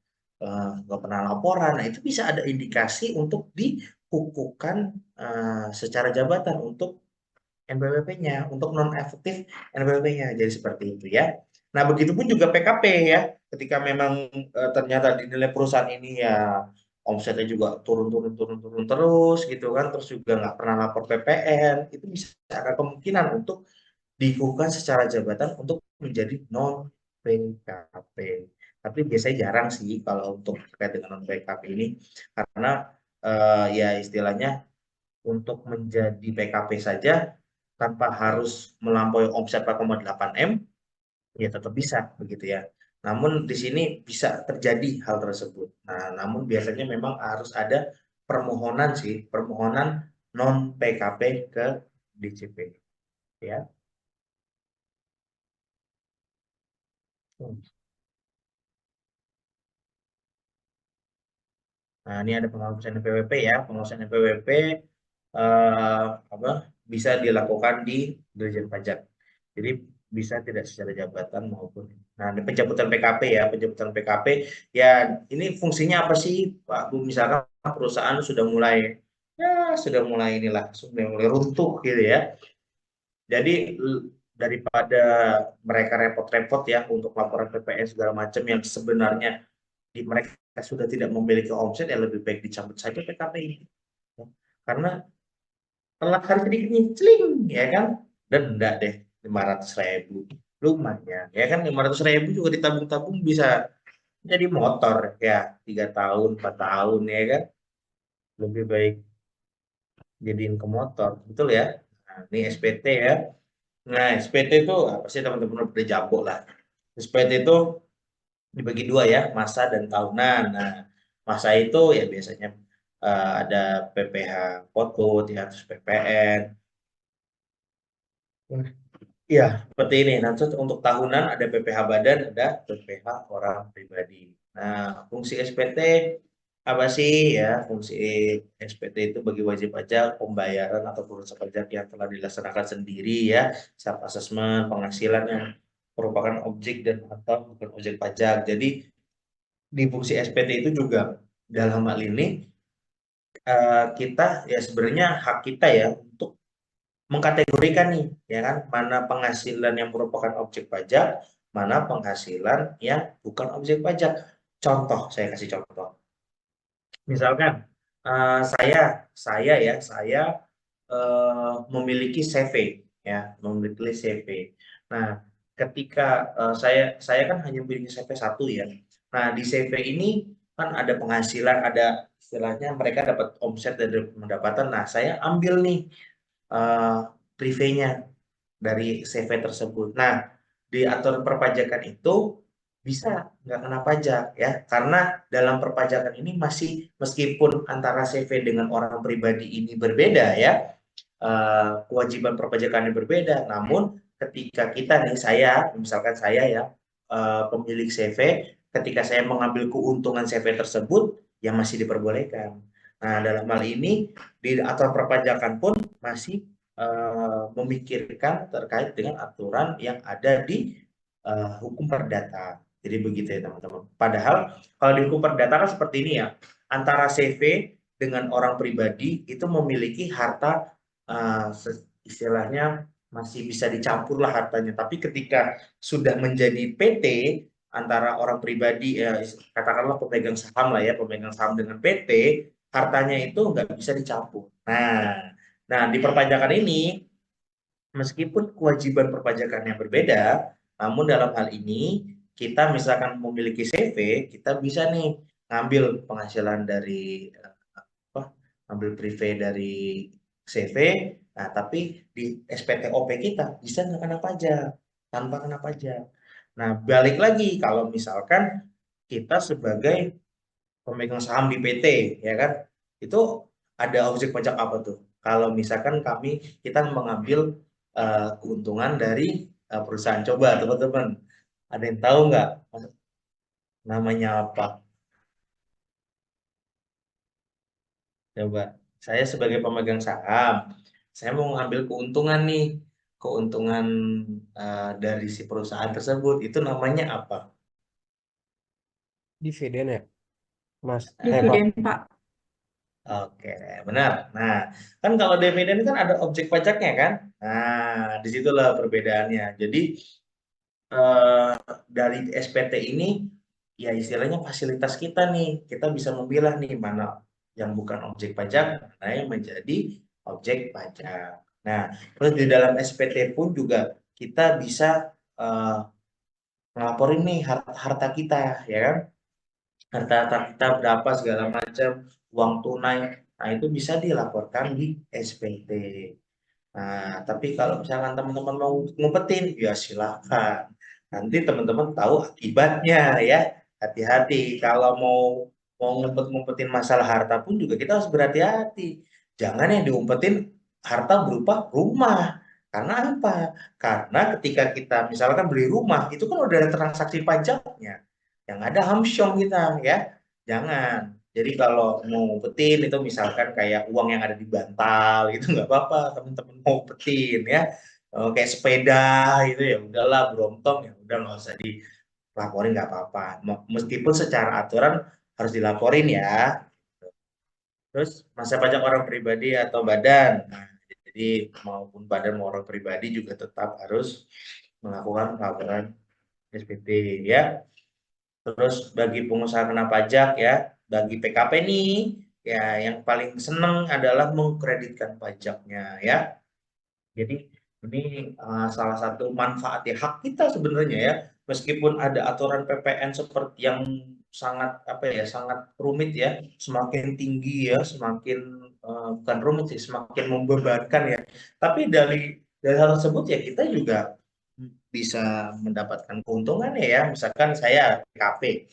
Speaker 1: nggak pernah laporan. Nah, itu bisa ada indikasi untuk dikukuhkan secara jabatan untuk NPWP-nya, untuk non-efektif NPWP-nya. Jadi seperti itu ya. Nah, begitupun juga PKP ya. Ketika memang ternyata dinilai perusahaan ini ya omsetnya juga turun terus gitu kan, terus juga nggak pernah lapor PPN, itu bisa ada kemungkinan untuk dikukuhkan secara jabatan untuk menjadi non PKP. Tapi biasanya jarang sih kalau untuk terkait dengan non PKP ini karena ya istilahnya untuk menjadi PKP saja tanpa harus melampaui omset 4,8 M ya tetap bisa begitu ya. Namun di sini bisa terjadi hal tersebut. Nah, namun biasanya memang harus ada permohonan sih, permohonan non PKP ke DJP ya. Nah, ini ada pengawasan NPWP ya. Pengawasan NPWP apa bisa dilakukan di Dirjen Pajak. Jadi bisa tidak secara jabatan maupun. Nah, ini pencabutan PKP ya, pencabutan PKP ya ini fungsinya apa sih, Pak Bu? Misalkan perusahaan sudah mulai inilah, sudah mulai runtuh gitu ya. Jadi daripada mereka repot-repot ya untuk laporan PPN segala macam yang sebenarnya mereka sudah tidak memiliki omset, ya lebih baik dicabut saja PKP ini. Karena telat hari sedikit nih, celing, ya kan? Denda deh 500.000. Lumayan, ya kan 500.000 juga ditabung-tabung bisa jadi motor ya 3 tahun, 4 tahun ya kan? Lebih baik jadiin ke motor, betul ya? Nah, ini SPT ya. Nah, SPT itu apa sih teman-teman udah jago lah. SPT itu dibagi dua ya, masa dan tahunan. Nah, masa itu ya biasanya ada PPh Potut ya, terus PPN. Iya, seperti ini. Nah, terus untuk tahunan ada PPh Badan, ada PPh orang pribadi. Nah, fungsi SPT apa sih ya? Fungsi SPT itu bagi wajib pajak pembayaran atau proses pajak yang telah dilaksanakan sendiri ya, self assessment, penghasilan yang merupakan objek dan atau bukan objek pajak. Jadi di fungsi SPT itu juga dalam hal ini kita ya sebenarnya hak kita ya untuk mengkategorikan nih ya kan mana penghasilan yang merupakan objek pajak, mana penghasilan yang bukan objek pajak. Contoh, saya kasih contoh. Misalkan saya memiliki CV ya, memiliki CV. Nah, ketika saya kan hanya memiliki CV satu ya. Nah, di CV ini kan ada penghasilan, ada istilahnya mereka dapat omset dari pendapatan. Nah, saya ambil nih eh prive-nya dari CV tersebut. Nah, di aturan perpajakan itu bisa nggak kena pajak ya, karena dalam perpajakan ini masih meskipun antara CV dengan orang pribadi ini berbeda ya, kewajiban perpajakannya berbeda, namun ketika kita nih, saya misalkan saya ya pemilik CV, ketika saya mengambil keuntungan CV tersebut ya masih diperbolehkan. Nah, dalam hal ini di aturan perpajakan pun masih memikirkan terkait dengan aturan yang ada di hukum perdata. Jadi begitu ya teman-teman. Padahal kalau di hukum perdata kan seperti ini ya, antara CV dengan orang pribadi itu memiliki harta istilahnya masih bisa dicampur lah hartanya. Tapi ketika sudah menjadi PT antara orang pribadi, ya katakanlah pemegang saham lah ya, pemegang saham dengan PT, hartanya itu nggak bisa dicampur. Nah, di perpajakan ini meskipun kewajiban perpajakannya berbeda, namun dalam hal ini kita misalkan memiliki CV, kita bisa nih ngambil penghasilan dari apa? Ngambil prive dari CV, nah tapi di SPTOP kita bisa nggak kena pajak, tanpa kena pajak. Nah, balik lagi kalau misalkan kita sebagai pemegang saham di PT, ya kan, itu ada objek pajak apa tuh? Kalau misalkan kita mengambil keuntungan dari perusahaan, coba teman-teman, ada yang tahu nggak namanya apa? Coba, saya sebagai pemegang saham, saya mau ngambil keuntungan nih, keuntungan dari si perusahaan tersebut, itu namanya apa?
Speaker 4: Dividen ya, Mas. Pak.
Speaker 5: Dividen, Pak.
Speaker 1: Oke, benar. Nah, kan kalau dividen kan ada objek pajaknya kan? Nah, disitulah perbedaannya. Jadi eh, dari SPT ini ya istilahnya fasilitas kita nih, kita bisa memilah nih mana yang bukan objek pajak, mana yang menjadi objek pajak. Nah, terus di dalam SPT pun juga kita bisa eh, ngelaporin nih harta kita, ya kan? Harta kita berapa segala macam, uang tunai. Nah, itu bisa dilaporkan di SPT. Nah, tapi kalau misalkan teman-teman mau ngumpetin, ya silakan. Nanti teman-teman tahu akibatnya ya. Hati-hati kalau mau mau ngumpet-ngumpetin masalah harta pun juga kita harus berhati-hati. Jangan yang diumpetin harta berupa rumah. Karena apa? Karena ketika kita misalkan beli rumah, itu kan udah ada transaksi pajaknya. Yang ada hamsyong kita ya. Jangan. Jadi kalau mau ngumpetin itu misalkan kayak uang yang ada di bantal itu nggak apa-apa teman-teman mau ngumpetin ya. Kayak sepeda itu ya udahlah, Brompton ya udah nggak usah dilaporin, nggak apa-apa. Meskipun secara aturan harus dilaporin ya. Terus masa pajak orang pribadi atau badan. Nah, jadi maupun badan maupun orang pribadi juga tetap harus melakukan laporan SPT ya. Terus bagi pengusaha kena pajak ya, bagi PKP nih, ya yang paling seneng adalah mengkreditkan pajaknya ya. Jadi ini salah satu manfaat ya, hak kita sebenarnya ya. Meskipun ada aturan PPN seperti yang sangat apa ya, sangat rumit ya, semakin tinggi ya, semakin bukan rumit sih, semakin membebankan ya. Tapi dari hal tersebut ya kita juga bisa mendapatkan keuntungan ya. Misalkan saya PKP,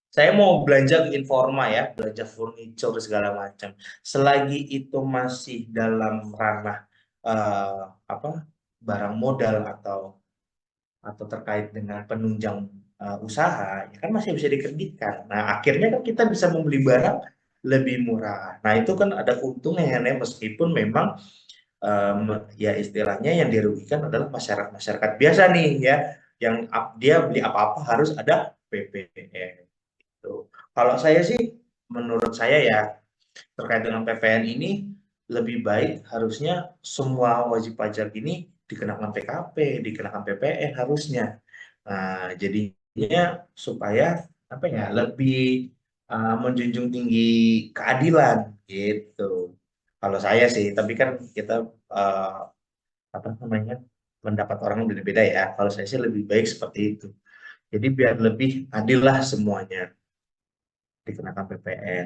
Speaker 1: saya mau belanja ke Informa ya, belanja furniture segala macam. Selagi itu masih dalam ranah eh, apa barang modal atau terkait dengan penunjang usaha, ya kan masih bisa dikreditkan. Nah, akhirnya kan kita bisa membeli barang lebih murah. Nah, itu kan ada keuntungannya ya, meskipun memang em, ya istilahnya yang dirugikan adalah masyarakat biasa nih ya, yang dia beli apa-apa harus ada PPN. Gitu. Kalau saya sih, menurut saya ya, terkait dengan PPN ini lebih baik harusnya semua wajib pajak ini dikenakan PKP, dikenakan PPN harusnya. Nah, jadinya supaya apa ya, lebih menjunjung tinggi keadilan gitu. Kalau saya sih, tapi kan kita apa namanya, pendapat orang beda-beda ya. Kalau saya sih lebih baik seperti itu. Jadi biar lebih adil lah semuanya dikenakan PPN.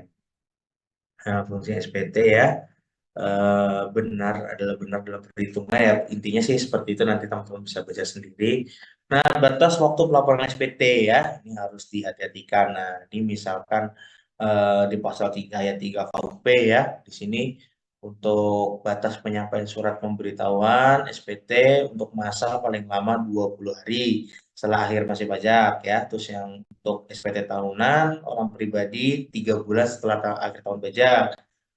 Speaker 1: Nah, fungsi SPT ya adalah benar dalam perhitungan ya, intinya sih seperti itu, nanti teman-teman bisa baca sendiri. Nah, batas waktu pelaporan SPT ya ini harus dihati-hatikan. Nah, ini misalkan di pasal 3 ayat 3 KUP ya, di sini untuk batas penyampaian surat pemberitahuan SPT untuk masa paling lama 20 hari setelah akhir masa pajak ya. Terus yang untuk SPT tahunan orang pribadi 3 bulan setelah akhir tahun pajak.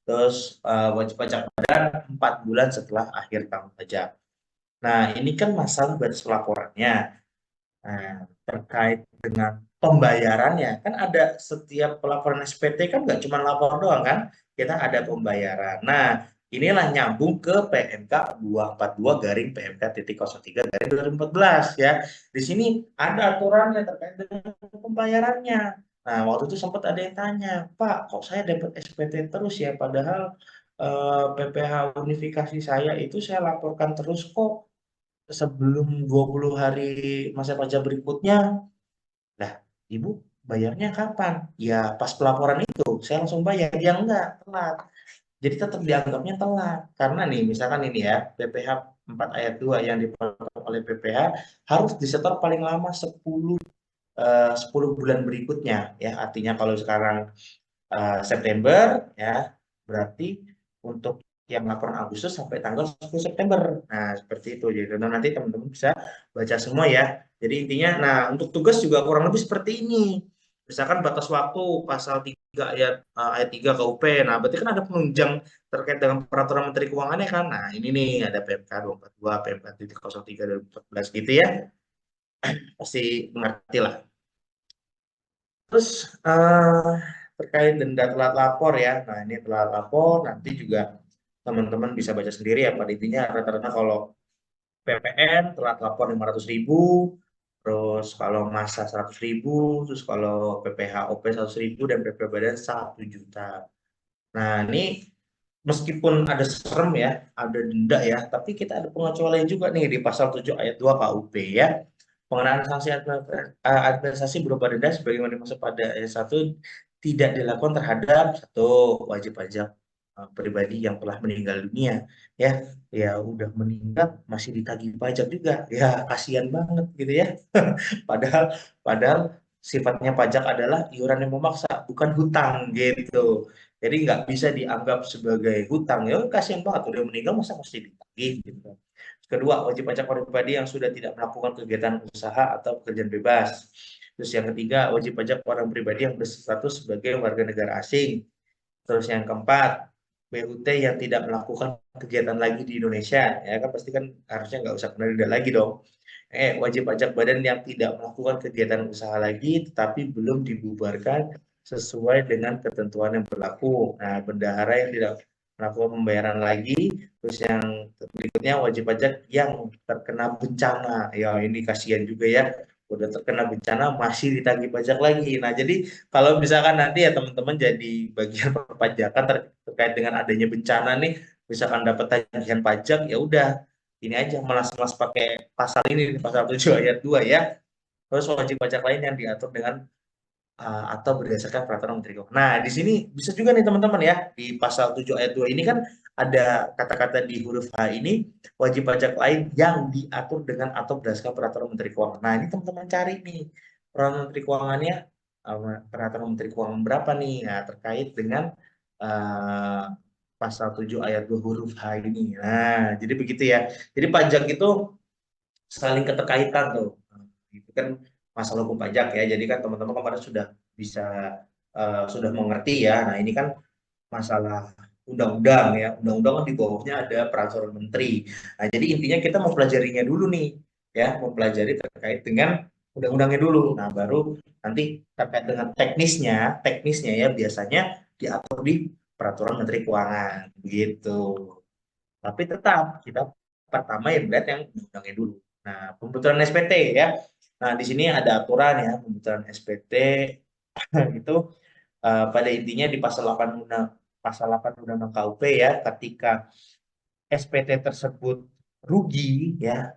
Speaker 1: Terus wajib pajak 4 bulan setelah akhir tahun pajak. Nah, ini kan masalah batas pelaporannya. Nah, terkait dengan pembayarannya, kan ada setiap pelaporan SPT kan nggak cuma lapor doang kan, kita ada pembayaran. Nah, inilah nyambung ke PMK 242 garing PMK titik 03 garing 2014 ya. Di sini ada aturannya terkait dengan pembayarannya. Nah, waktu itu sempat ada yang tanya, Pak, kok saya dapat SPT terus ya, padahal PPh unifikasi saya itu saya laporkan terus kok sebelum 20 hari masa pajak berikutnya. Nah, Ibu bayarnya kapan? Ya pas pelaporan itu, saya langsung bayar. Ya enggak, telat. Jadi tetap dianggapnya telat. Karena nih, misalkan ini ya, PPh 4 ayat 2 yang dipotong oleh PPh harus disetor paling lama 10 bulan berikutnya. Ya, artinya kalau sekarang September ya berarti untuk yang laporan Agustus sampai tanggal 10 September. Nah, seperti itu. Jadi nanti teman-teman bisa baca semua ya. Jadi intinya, nah untuk tugas juga kurang lebih seperti ini. Misalkan batas waktu pasal 3 ayat 3 KUP. Nah, berarti kan ada penunjang terkait dengan peraturan Menteri Keuangannya kan. Nah, ini nih ada PMK 242, PMK 03 2014 gitu ya. Pasti mengerti lah. Terus terkait denda telat lapor ya. Nah, ini telat lapor nanti juga teman-teman bisa baca sendiri ya. Pada intinya rata-rata kalau PPN telat lapor 500.000, terus kalau masa 100.000, terus kalau PPh-OP 100.000 dan PP Badan 1 juta. Nah, ini meskipun ada serem ya, ada denda ya, tapi kita ada pengecualian juga nih di pasal 7 ayat 2 KUP ya. Pengenaan sanksi administrasi berupa denda sebagaimana dimaksud pada ayat 1 tidak dilakukan terhadap satu wajib pajak pribadi yang telah meninggal dunia ya. Ya udah meninggal masih ditagih pajak juga. Ya kasihan banget gitu ya. Padahal padahal sifatnya pajak adalah iuran yang memaksa, bukan hutang gitu. Jadi nggak bisa dianggap sebagai hutang. Ya kasihan banget udah meninggal masa masih ditagih gitu. Kedua, wajib pajak orang pribadi yang sudah tidak melakukan kegiatan usaha atau pekerjaan bebas. Terus yang ketiga, wajib pajak orang pribadi yang berstatus sebagai warga negara asing. Terus yang keempat, BUT yang tidak melakukan kegiatan lagi di Indonesia. Ya kan pasti kan harusnya nggak usah kena denda lagi dong. Wajib pajak badan yang tidak melakukan kegiatan usaha lagi tetapi belum dibubarkan sesuai dengan ketentuan yang berlaku. Nah, bendahara yang tidak melakukan pembayaran lagi. Terus yang berikutnya wajib pajak yang terkena bencana. Ya, ini kasihan juga ya. Udah terkena bencana masih ditagih pajak lagi. Nah, jadi kalau misalkan nanti ya teman-teman jadi bagian perpajakan terkait dengan adanya bencana nih, misalkan dapat tagihan pajak, ya udah ini aja melas-melas pakai pasal ini, pasal 7 ayat 2 ya. Terus wajib pajak lain yang diatur dengan atau berdasarkan peraturan Menteri Keuangan. Nah, di sini bisa juga nih teman-teman ya, di pasal 7 ayat 2 ini kan ada kata-kata di huruf H ini, wajib pajak lain yang diatur dengan atau berdasarkan peraturan Menteri Keuangan. Nah, ini teman-teman cari nih, peraturan Menteri Keuangannya, peraturan Menteri Keuangan berapa nih, nah, terkait dengan uh, pasal 7 ayat 2 huruf H ini. Nah, jadi begitu ya. Jadi pajak itu saling keterkaitan tuh. Nah, itu kan masalah hukum pajak ya. Jadi kan teman-teman kemarin sudah bisa sudah mengerti ya. Nah, ini kan masalah undang-undang ya. Undang-undang kan di bawahnya ada peraturan menteri. Nah, jadi intinya kita mempelajarinya dulu nih ya, mempelajari terkait dengan undang-undangnya dulu. Nah, baru nanti terkait dengan teknisnya ya biasanya diatur di peraturan menteri keuangan begitu. Tapi tetap kita pertama yang melihat yang undang-undangnya dulu. Nah, pembentukan SPT ya. Nah, di sini ada aturan ya, pembentukan SPT itu pada intinya di pasal 8 Undang-Undang KUP ya, ketika SPT tersebut rugi ya,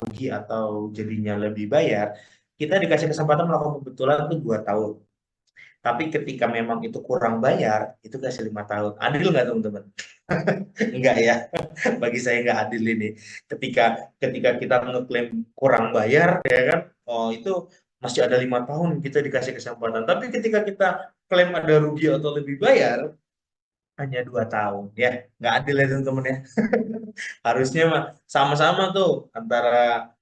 Speaker 1: rugi atau jadinya lebih bayar, kita dikasih kesempatan melakukan pembetulan itu 2 tahun. Tapi ketika memang itu kurang bayar, itu kasih 5 tahun. Adil nggak teman-teman? Enggak ya, bagi saya nggak adil ini. Ketika ketika kita ngeklaim kurang bayar, ya kan, oh itu masih ada 5 tahun kita dikasih kesempatan. Tapi ketika kita klaim ada rugi atau lebih bayar, hanya 2 tahun, ya nggak adil ya teman-teman ya. Harusnya mah sama-sama tuh antara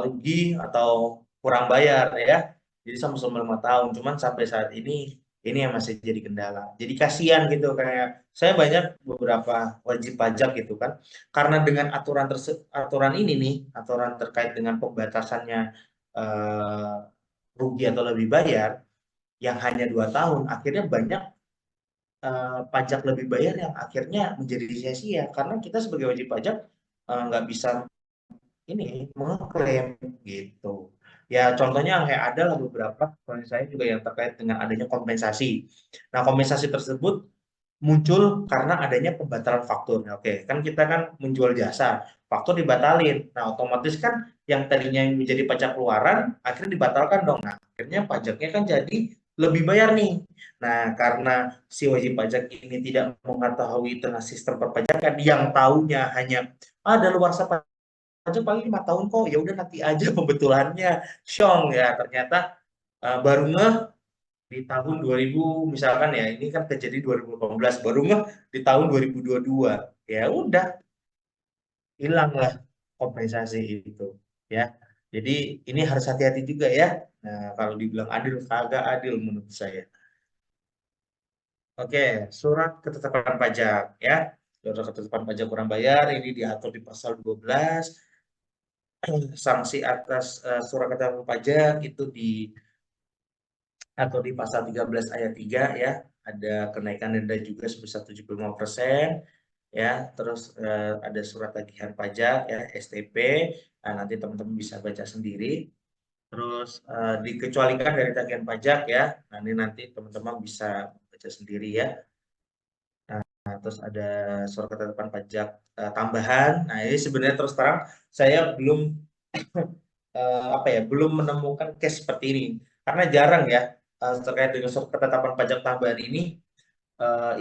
Speaker 1: rugi atau kurang bayar ya. Jadi sama-sama 5 tahun. Cuman sampai saat ini yang masih jadi kendala. Jadi kasihan gitu kayak saya banyak beberapa wajib pajak gitu kan. Karena dengan aturan ini nih, aturan terkait dengan pembatasannya eh, rugi atau lebih bayar yang hanya 2 tahun, akhirnya banyak pajak lebih bayar yang akhirnya menjadi sia-sia karena kita sebagai wajib pajak nggak bisa ini mengklaim gitu. Ya contohnya kayak ada lah beberapa klien saya juga yang terkait dengan adanya kompensasi. Nah kompensasi tersebut muncul karena adanya pembatalan faktur. Nah, oke, kan kita kan menjual jasa, faktur dibatalin. Nah otomatis kan yang tadinya menjadi pajak keluaran akhirnya dibatalkan dong. Nah akhirnya pajaknya kan jadi lebih bayar nih. Nah karena si wajib pajak ini tidak mengetahui tentang sistem perpajakan yang taunya hanya ada luar aja paling 5 tahun kok, ya udah nanti aja pembetulannya, syong ya ternyata baru ngeh di tahun 2000 misalkan ya ini kan kejadian 2018 baru ngeh di tahun 2022 ya udah hilanglah kompensasi itu ya. Jadi ini harus hati-hati juga ya. Nah kalau dibilang adil kagak adil menurut saya. Oke, surat ketetapan pajak ya. Surat ketetapan pajak kurang bayar ini diatur di pasal 12. Sanksi atas surat ketetapan pajak itu atau di pasal 13 ayat 3 ya, ada kenaikan denda juga sebesar 75% ya, terus ada surat tagihan pajak ya, STP. Nah, nanti teman-teman bisa baca sendiri. Terus dikecualikan dari tagihan pajak ya. Nah, ini nanti teman-teman bisa baca sendiri ya. Nah, terus ada surat ketetapan pajak tambahan. Nah, ini sebenarnya terus terang saya belum apa ya belum menemukan case seperti ini karena jarang ya terkait dengan surat ketetapan pajak tambahan ini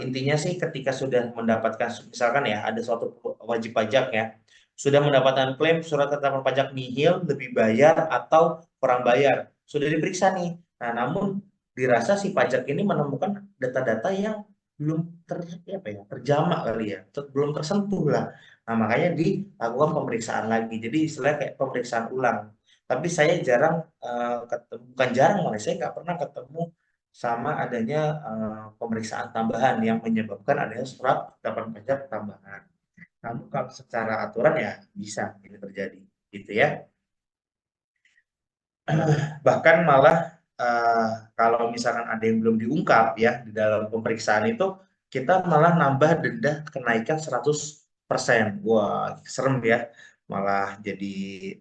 Speaker 1: intinya sih ketika sudah mendapatkan misalkan ya ada suatu wajib pajak ya sudah mendapatkan klaim surat ketetapan pajak nihil lebih bayar atau kurang bayar sudah diperiksa nih. Nah namun dirasa si pajak ini menemukan data-data yang belum apa ya terjamak kali ya belum tersentuh lah. Nah makanya dilakukan pemeriksaan lagi jadi istilahnya kayak pemeriksaan ulang. Tapi saya jarang ketemu, bukan jarang malah saya nggak pernah ketemu sama adanya pemeriksaan tambahan yang menyebabkan adanya surat ketetapan pajak tambahan. Namun kalau secara aturan ya bisa ini terjadi, gitu ya. Bahkan malah kalau misalkan ada yang belum diungkap ya di dalam pemeriksaan itu kita malah nambah denda kenaikan 100%. Wah, serem ya. Malah jadi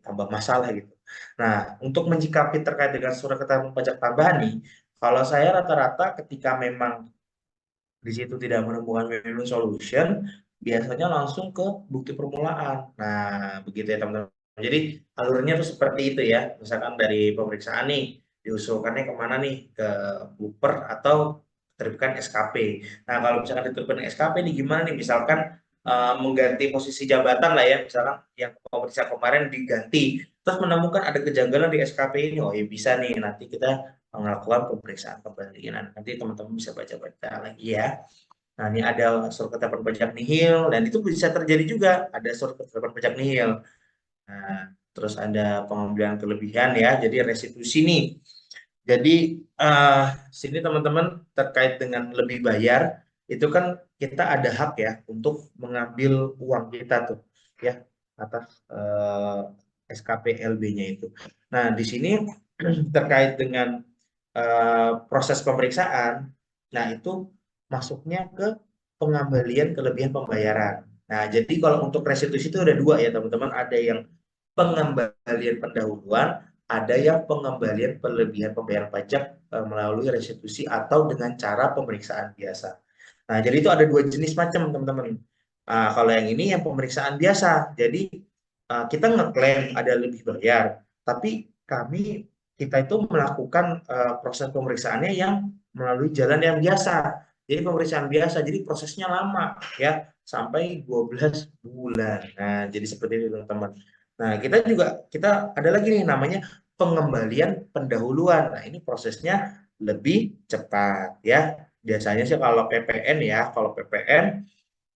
Speaker 1: tambah masalah gitu. Nah, untuk menyikapi terkait dengan surat ketetapan pajak tambahan nih, kalau saya rata-rata ketika memang di situ tidak menemukan win-win solution, biasanya langsung ke bukti permulaan. Nah, begitu ya teman-teman. Jadi alurnya tuh seperti itu ya. Misalkan dari pemeriksaan nih, diusulkannya kemana nih? Ke Buper atau terbitkan SKP. Nah, kalau misalkan diterbitkan SKP nih gimana nih? Misalkan mengganti posisi jabatan lah ya. Misalkan yang pemeriksaan kemarin diganti. Terus menemukan ada kejanggalan di SKP ini. Oh ya bisa nih, nanti kita melakukan pemeriksaan kembali. Nah, nanti teman-teman bisa baca-baca lagi ya. Nah, ini ada surat ketetapan pajak nihil dan itu bisa terjadi juga ada surat ketetapan pajak nihil. Nah, terus ada pengambilan kelebihan ya, jadi restitusi nih. Jadi sini teman-teman terkait dengan lebih bayar itu kan kita ada hak ya untuk mengambil uang kita tuh ya atas SKP LB-nya itu. Nah, di sini terkait dengan proses pemeriksaan, nah itu masuknya ke pengembalian kelebihan pembayaran. Nah, jadi kalau untuk restitusi itu ada dua ya teman-teman, ada yang pengembalian pendahuluan, ada yang pengembalian kelebihan pembayaran pajak melalui restitusi atau dengan cara pemeriksaan biasa. Nah, jadi itu ada dua jenis macam teman-teman. Kalau yang ini yang pemeriksaan biasa, jadi kita ngeklaim ada lebih bayar, tapi kami kita itu melakukan proses pemeriksaannya yang melalui jalan yang biasa. Jadi pemeriksaan biasa, jadi prosesnya lama ya, sampai 12 bulan. Nah, jadi seperti itu teman-teman. Nah, kita ada lagi nih namanya pengembalian pendahuluan. Nah, ini prosesnya lebih cepat ya. Biasanya sih kalau PPN ya, kalau PPN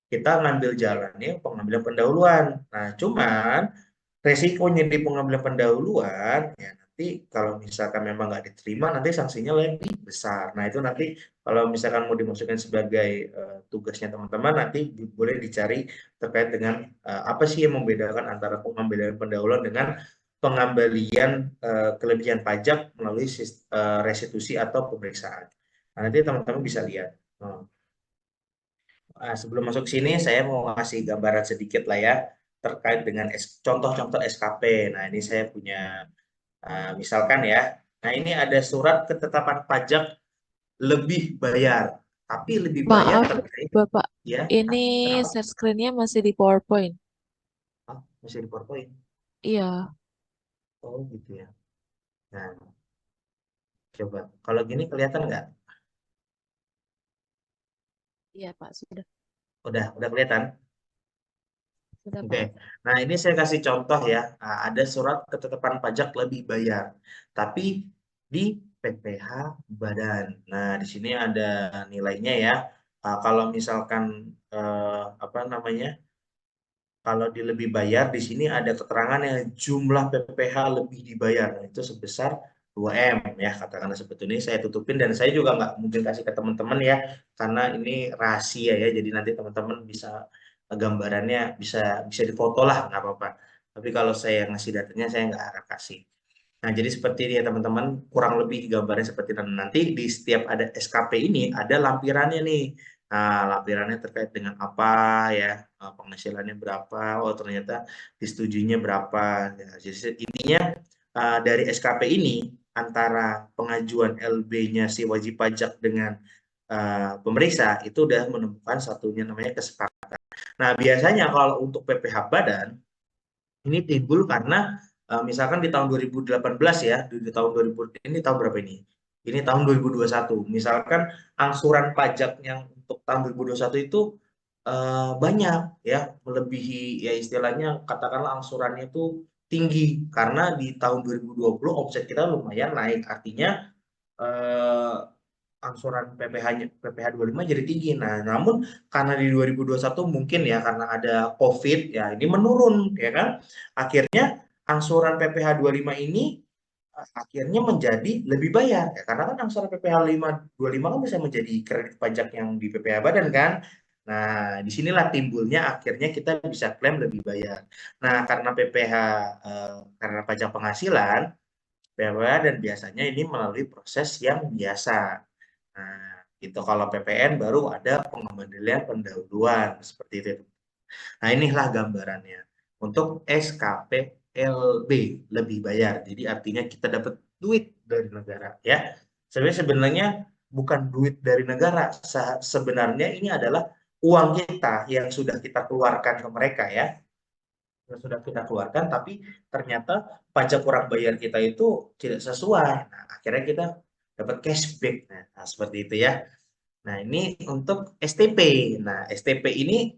Speaker 1: kita ngambil jalannya pengambilan pendahuluan. Nah, cuman resikonya di pengambilan pendahuluan ya nanti kalau misalkan memang nggak diterima nanti sanksinya lebih besar. Nah, itu nanti kalau misalkan mau dimasukkan sebagai tugasnya teman-teman nanti boleh dicari terkait dengan apa sih yang membedakan antara pengambilan pendahuluan dengan pengembalian kelebihan pajak melalui restitusi atau pemeriksaan. Nah, nanti teman-teman bisa lihat. Sebelum masuk ke sini, saya mau ngasih gambaran sedikit lah ya terkait dengan contoh-contoh SKP. Nah, ini saya punya, misalkan ya, nah ini ada surat ketetapan pajak lebih bayar, tapi lebih bayar
Speaker 3: Maaf,
Speaker 1: terkait,
Speaker 3: Bapak.
Speaker 1: ya,
Speaker 3: Ini
Speaker 1: kenapa?
Speaker 3: share screen-nya masih di PowerPoint.
Speaker 1: Oh, masih di PowerPoint.
Speaker 3: Iya,
Speaker 1: Oh, gitu ya. Nah, coba. Kalau gini kelihatan nggak?
Speaker 3: iya Pak, sudah.
Speaker 1: Udah kelihatan?
Speaker 3: Sudah
Speaker 1: Oke,
Speaker 3: Pak.
Speaker 1: nah ini saya kasih contoh ya. Ada surat ketetapan pajak lebih bayar, tapi di PPh Badan. Nah, di sini ada nilainya ya. Kalau misalkan apa namanya? Kalau di lebih bayar, di sini ada keterangan yang jumlah PPh lebih dibayar. Nah, itu sebesar 2M ya, katakanlah seperti ini. Saya tutupin dan saya juga nggak mungkin kasih ke teman-teman ya, karena ini rahasia ya. Jadi nanti teman-teman bisa gambarannya bisa bisa difoto lah, nggak apa-apa. Tapi kalau saya ngasih datanya, saya nggak akan kasih. Nah, jadi seperti ini ya teman-teman, kurang lebih gambarnya seperti itu. Nanti di setiap ada SKP ini ada lampirannya nih. Nah, lampirannya terkait dengan apa ya, penghasilannya berapa, oh ternyata disetujuinya berapa. Ya, jadi intinya dari SKP ini antara pengajuan LB-nya si wajib pajak dengan pemeriksa itu udah menemukan satunya namanya kesepakatan. Nah, biasanya kalau untuk PPh Badan ini timbul karena misalkan di tahun 2018 ya, di tahun 2000 ini tahun berapa ini? Ini tahun 2021. Misalkan angsuran pajak yang untuk tahun 2021 itu banyak ya, melebihi ya istilahnya katakanlah angsurannya itu tinggi karena di tahun 2020 omset kita lumayan naik. Artinya eh, angsuran PPh 25 jadi tinggi. Nah, namun karena di 2021 mungkin ya karena ada COVID ya ini menurun ya kan. Akhirnya angsuran PPh 25 ini akhirnya menjadi lebih bayar ya karena kan angsuran PPh 25 kan bisa menjadi kredit pajak yang di PPh Badan kan. Nah, disinilah timbulnya akhirnya kita bisa klaim lebih bayar. Nah, karena PPh karena pajak penghasilan PPh dan biasanya ini melalui proses yang biasa. Nah, itu kalau PPN baru ada pengembalian pendahuluan seperti itu. Nah, inilah gambarannya. Untuk SKP LB lebih bayar. Jadi artinya kita dapat duit dari negara ya. Sebenarnya bukan duit dari negara. Sebenarnya ini adalah uang kita yang sudah kita keluarkan ke mereka ya. Yang sudah kita keluarkan tapi ternyata pajak kurang bayar kita itu tidak sesuai. Nah, akhirnya kita dapat cashback. Nah, seperti itu ya. Nah, ini untuk STP. Nah, STP ini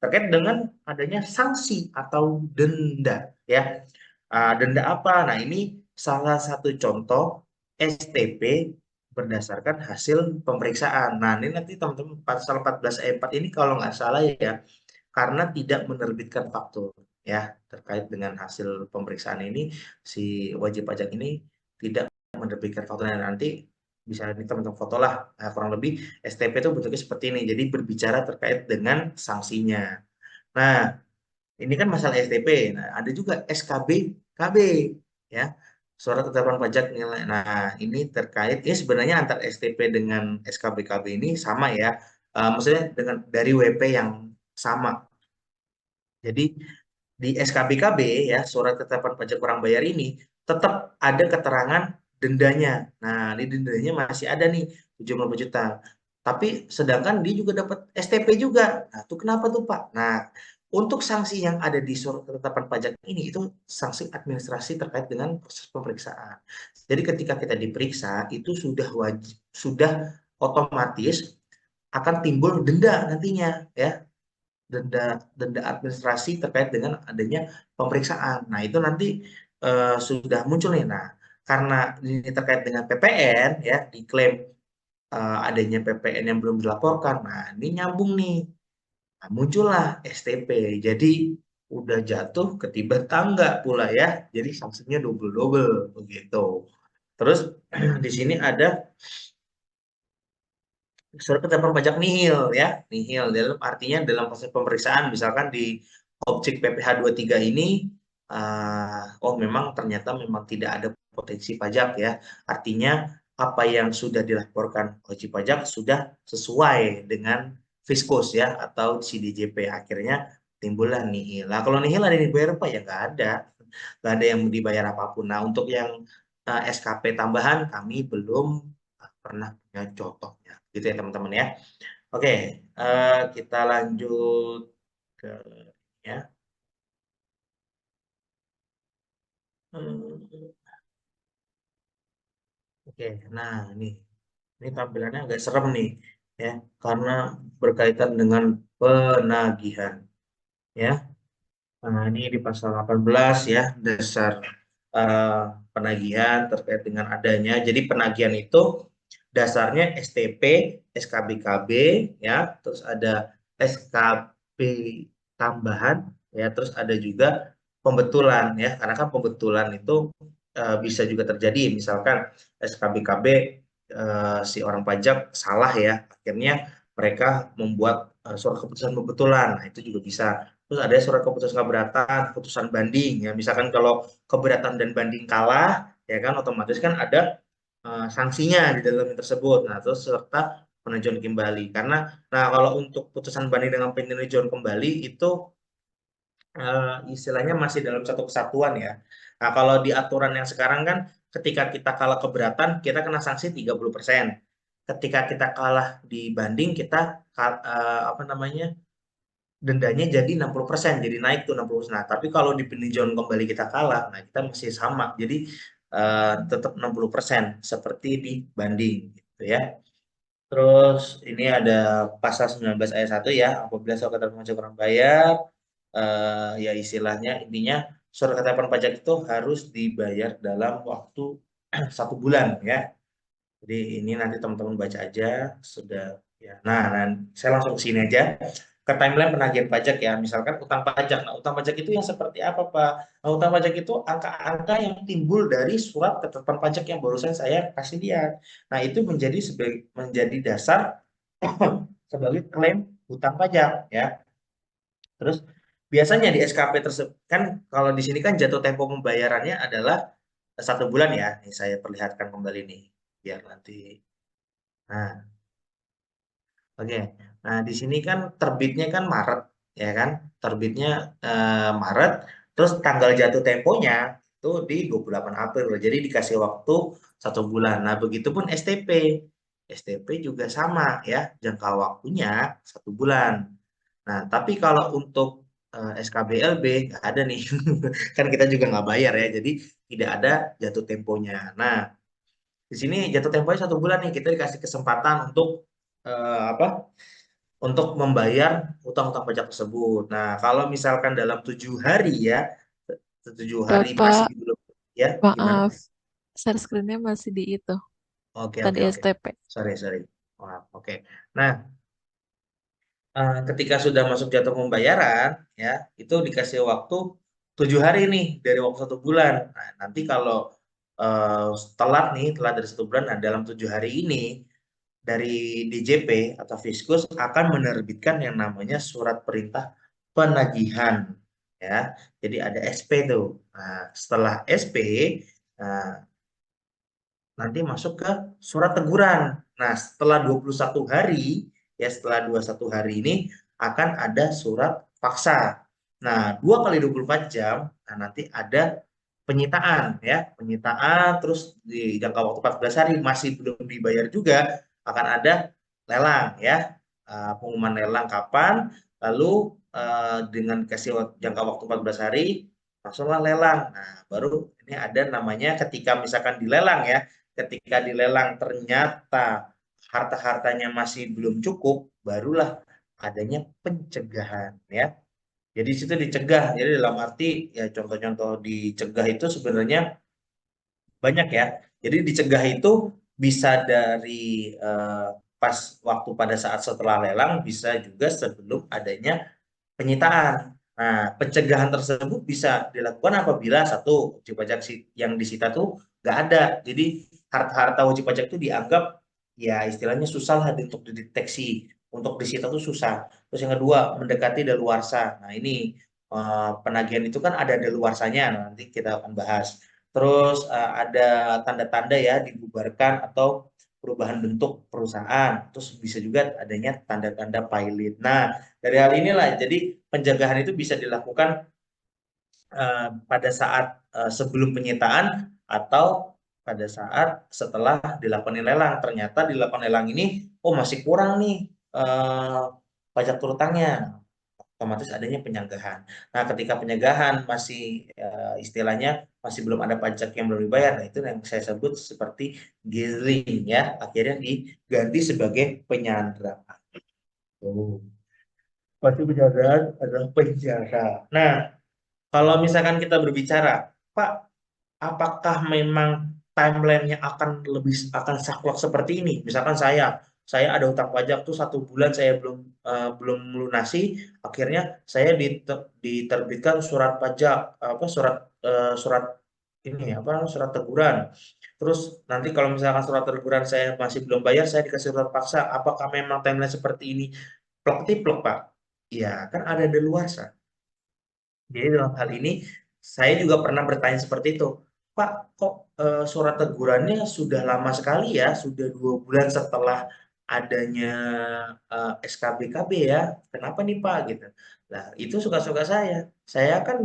Speaker 1: terkait dengan adanya sanksi atau denda ya. Denda apa? Nah, ini salah satu contoh STP berdasarkan hasil pemeriksaan. Nah, ini nanti teman-teman pasal 14 ayat 4 ini kalau nggak salah ya, karena tidak menerbitkan faktur ya terkait dengan hasil pemeriksaan ini si wajib pajak ini tidak menerbitkan fakturnya. Nanti bisa ini teman-teman foto lah. Kurang lebih STP itu bentuknya seperti ini, jadi berbicara terkait dengan sanksinya. Nah, ini kan masalah STP. Nah, ada juga SKB KB ya, surat ketetapan pajak nilai. Nah, ini terkait ini sebenarnya antar STP dengan SKB KB ini sama ya. Maksudnya dengan dari WP yang sama. Jadi di SKBKB ya, surat ketetapan pajak kurang bayar ini tetap ada keterangan dendanya. Nah, ini dendanya masih ada nih 70 juta. Tapi sedangkan dia juga dapat STP juga. Nah, itu kenapa tuh, Pak? Nah, Untuk sanksi yang ada di surat ketetapan pajak ini itu sanksi administrasi terkait dengan proses pemeriksaan. Jadi ketika kita diperiksa itu sudah otomatis akan timbul denda nantinya ya, denda administrasi terkait dengan adanya pemeriksaan. Nah, itu nanti sudah muncul nih. Nah, karena ini terkait dengan PPN ya, diklaim adanya PPN yang belum dilaporkan. Nah, ini nyambung nih. Nah, muncullah STP. Jadi udah jatuh ketiban tangga pula ya. Jadi sanksinya double-double begitu. Terus di sini ada surat ketetapan pajak nihil ya, nihil dalam artinya dalam proses pemeriksaan misalkan di objek PPh 23 ini oh memang ternyata memang tidak ada potensi pajak ya. Artinya apa yang sudah dilaporkan wajib pajak sudah sesuai dengan Fiskus ya atau CDJP, akhirnya timbullah nihil. Nah, kalau nihil ada yang dibayar apa ya? Nggak ada yang dibayar apapun. Nah, untuk yang SKP tambahan kami belum pernah punya contohnya gitu ya teman-teman ya. Oke, kita lanjut ke ya. Oke, nah ini tampilannya agak serem nih ya, karena berkaitan dengan penagihan ya. Nah, ini di pasal 18 ya, dasar eh, penagihan terkait dengan adanya. Jadi penagihan itu dasarnya STP, SKBKB ya, terus ada SKB tambahan ya, terus ada juga pembetulan ya. Karena kan pembetulan itu bisa juga terjadi misalkan SKBKB si orang pajak salah ya, akhirnya mereka membuat surat keputusan pembetulan. Nah, itu juga bisa. Terus ada surat keputusan keberatan, putusan banding ya. Misalkan kalau keberatan dan banding kalah, ya kan otomatis kan ada sanksinya di dalam tersebut. Nah, terus serta peninjauan kembali. Karena nah kalau untuk putusan banding dengan peninjauan kembali itu istilahnya masih dalam satu kesatuan ya. Nah, kalau di aturan yang sekarang kan ketika kita kalah keberatan, kita kena sanksi 30%. Ketika kita kalah di banding, kita apa namanya? Dendanya jadi 60%, jadi naik tuh 60%. Nah, tapi kalau di peninjauan kembali kita kalah, nah kita masih sama. Jadi tetap 60% seperti di banding gitu ya. Terus ini ada pasal 19 ayat 1 ya, apabila surat ketetapan pajak kurang bayar, ya istilahnya intinya surat ketetapan pajak itu harus dibayar dalam waktu 1 bulan ya. Jadi ini nanti teman-teman baca aja sudah ya. Nah, saya langsung ke sini aja ke timeline penagihan pajak ya. Misalkan utang pajak. Nah, utang pajak itu yang seperti apa, Pak? Nah, utang pajak itu angka-angka yang timbul dari surat ketetapan pajak yang barusan saya kasih lihat. Nah, itu menjadi dasar sebagai klaim utang pajak ya. Terus biasanya di SKP tersebut kan kalau di sini kan jatuh tempo pembayarannya adalah 1 bulan ya. Ini saya perlihatkan kembali nih biar nanti. Nah, oke. Nah, di sini kan terbitnya kan Maret, ya kan? Terbitnya Maret, terus tanggal jatuh temponya itu di 28 April. Jadi dikasih waktu 1 bulan. Nah, begitupun STP. STP juga sama ya, jangka waktunya 1 bulan. Nah, tapi kalau untuk SKBLB nggak ada nih. Kan kita juga nggak bayar ya, jadi tidak ada jatuh temponya. Nah, di sini jatuh temponya 1 bulan nih, kita dikasih kesempatan untuk apa? Untuk membayar utang-utang pajak tersebut. Nah, kalau misalkan dalam 7 hari ya, 7 hari masih
Speaker 3: Bapak,
Speaker 1: belum ya, gimana?
Speaker 3: maaf, share screen-nya masih di itu,
Speaker 1: Oke,
Speaker 3: tadi
Speaker 1: oke, oke.
Speaker 3: STP.
Speaker 1: Sorry. Maaf, oke. Nah, ketika sudah masuk jatuh pembayaran, ya, itu dikasih waktu 7 hari nih dari waktu 1 bulan. Nah, nanti kalau telat dari 1 bulan, nah dalam 7 hari ini dari DJP atau Fiskus akan menerbitkan yang namanya surat perintah penagihan ya. Jadi ada SP tuh. Nah, setelah SP nanti masuk ke surat teguran. Nah, setelah 21 hari ya, setelah 21 hari ini akan ada surat paksa. Nah, 2 kali 24 jam nah nanti ada penyitaan ya, penyitaan terus di jangka waktu 14 hari masih belum dibayar juga akan ada lelang ya. Pengumuman lelang kapan, lalu dengan kasih jangka waktu 14 hari, langsunglah lelang. Nah, baru ini ada namanya ketika misalkan dilelang ya, ketika dilelang ternyata harta-hartanya masih belum cukup, barulah adanya pencegahan ya. Jadi di situ dicegah. Jadi dalam arti ya contoh-contoh dicegah itu sebenarnya banyak ya. Jadi dicegah itu bisa dari pas waktu pada saat setelah lelang, bisa juga sebelum adanya penyitaan. Nah, pencegahan tersebut bisa dilakukan apabila satu wajib pajak yang disita tuh nggak ada. Jadi harta-harta wajib pajak itu dianggap ya istilahnya susah lah untuk dideteksi, untuk disita tuh susah. Terus yang kedua mendekati daluarsa. Nah ini penagihan itu kan ada daluarsanya. Nanti kita akan bahas. Terus ada tanda-tanda ya dibubarkan atau perubahan bentuk perusahaan. Terus bisa juga adanya tanda-tanda pilot. Nah, dari hal inilah, jadi pencegahan itu bisa dilakukan pada saat sebelum penyitaan atau pada saat setelah dilakukan lelang. Ternyata dilakukan lelang ini, oh masih kurang nih pajak turutangnya, otomatis adanya pencegahan. Nah, ketika pencegahan masih istilahnya masih belum ada pajak yang belum dibayar, nah itu yang saya sebut seperti giring ya, akhirnya diganti sebagai penyanderaan. Oh. Pasti penjagaan adalah penjara. Nah, kalau misalkan kita berbicara, Pak, apakah memang timelinenya akan saklek seperti ini? Misalkan saya ada utang pajak tuh 1 bulan saya belum melunasi, akhirnya saya diterbitkan surat pajak, apa surat ini apa surat teguran. Terus nanti kalau misalkan surat teguran saya masih belum bayar, saya dikasih surat paksa. Apakah memang timeline seperti ini? Plek tiplek, Pak. Iya, kan ada daluarsa. Jadi dalam hal ini saya juga pernah bertanya seperti itu, Pak, kok surat tegurannya sudah lama sekali ya, sudah 2 bulan setelah adanya SKBKB ya, kenapa nih Pak gitu? Nah itu suka-suka saya. Saya kan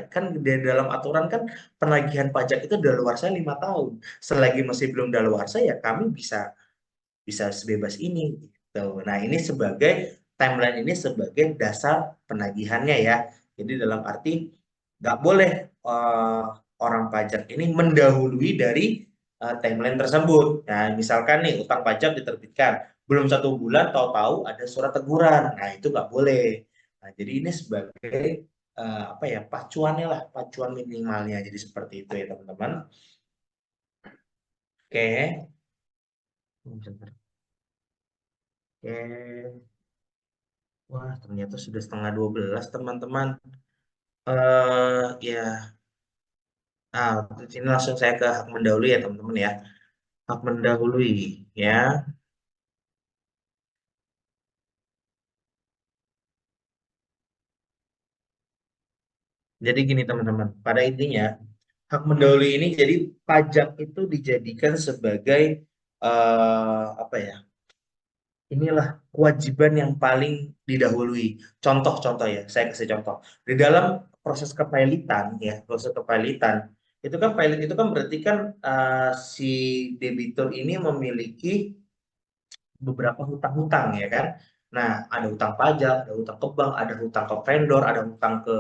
Speaker 1: kan di dalam aturan kan penagihan pajak itu daluarsa 5 tahun. Selagi masih belum daluarsa ya kami bisa sebebas ini gitu. Nah, ini sebagai timeline ini sebagai dasar penagihannya ya. Jadi dalam arti nggak boleh eh, orang pajak ini mendahului dari timeline tersebut. Nah, misalkan nih utang pajak diterbitkan, belum 1 bulan tahu-tahu ada surat teguran. Nah, itu nggak boleh. Nah, jadi ini sebagai apa ya pacuannya lah, pacuan minimalnya. Jadi seperti itu ya teman-teman. Oke. Oke. Wah, ternyata sudah setengah 12, teman-teman. Ya, nah, di sini langsung saya ke hak mendahului ya, teman-teman ya. Hak mendahului, ya. Jadi gini, teman-teman. Pada intinya, hak mendahului ini jadi pajak itu dijadikan sebagai apa ya? Inilah kewajiban yang paling didahului. Contoh-contoh ya, saya kasih contoh. Di dalam proses kepailitan ya, proses kepailitan itu kan pilot itu kan berarti kan si debitur ini memiliki beberapa hutang-hutang ya kan. Nah, ada hutang pajak, ada hutang ke bank, ada hutang ke vendor, ada hutang ke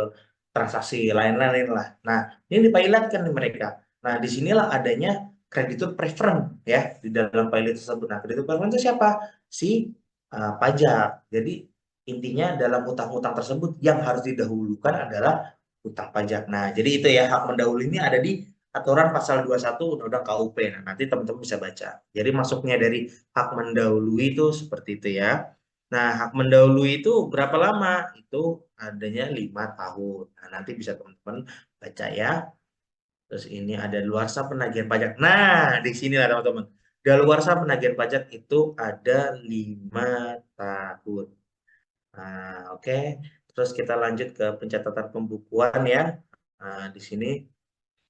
Speaker 1: transaksi lain-lain lah. Nah, ini dipailatkan nih mereka. Nah, disinilah adanya kreditur preference ya di dalam pilot tersebut. Nah, kreditur preference itu siapa? Si pajak. Jadi intinya dalam hutang-hutang tersebut yang harus didahulukan adalah hutang pajak. Nah, jadi itu ya hak mendahului ini ada di aturan pasal 21 Undang-Undang KUP. Nah, nanti teman-teman bisa baca. Jadi masuknya dari hak mendahului itu seperti itu ya. Nah, hak mendahului itu berapa lama? Itu adanya 5 tahun. Nah, nanti bisa teman-teman baca ya. Terus ini ada luarsa penagihan pajak. Nah, di sini lah teman-teman. Daluarsa penagihan pajak itu ada 5 tahun. Nah, oke. Terus kita lanjut ke pencatatan pembukuan ya. Nah, di sini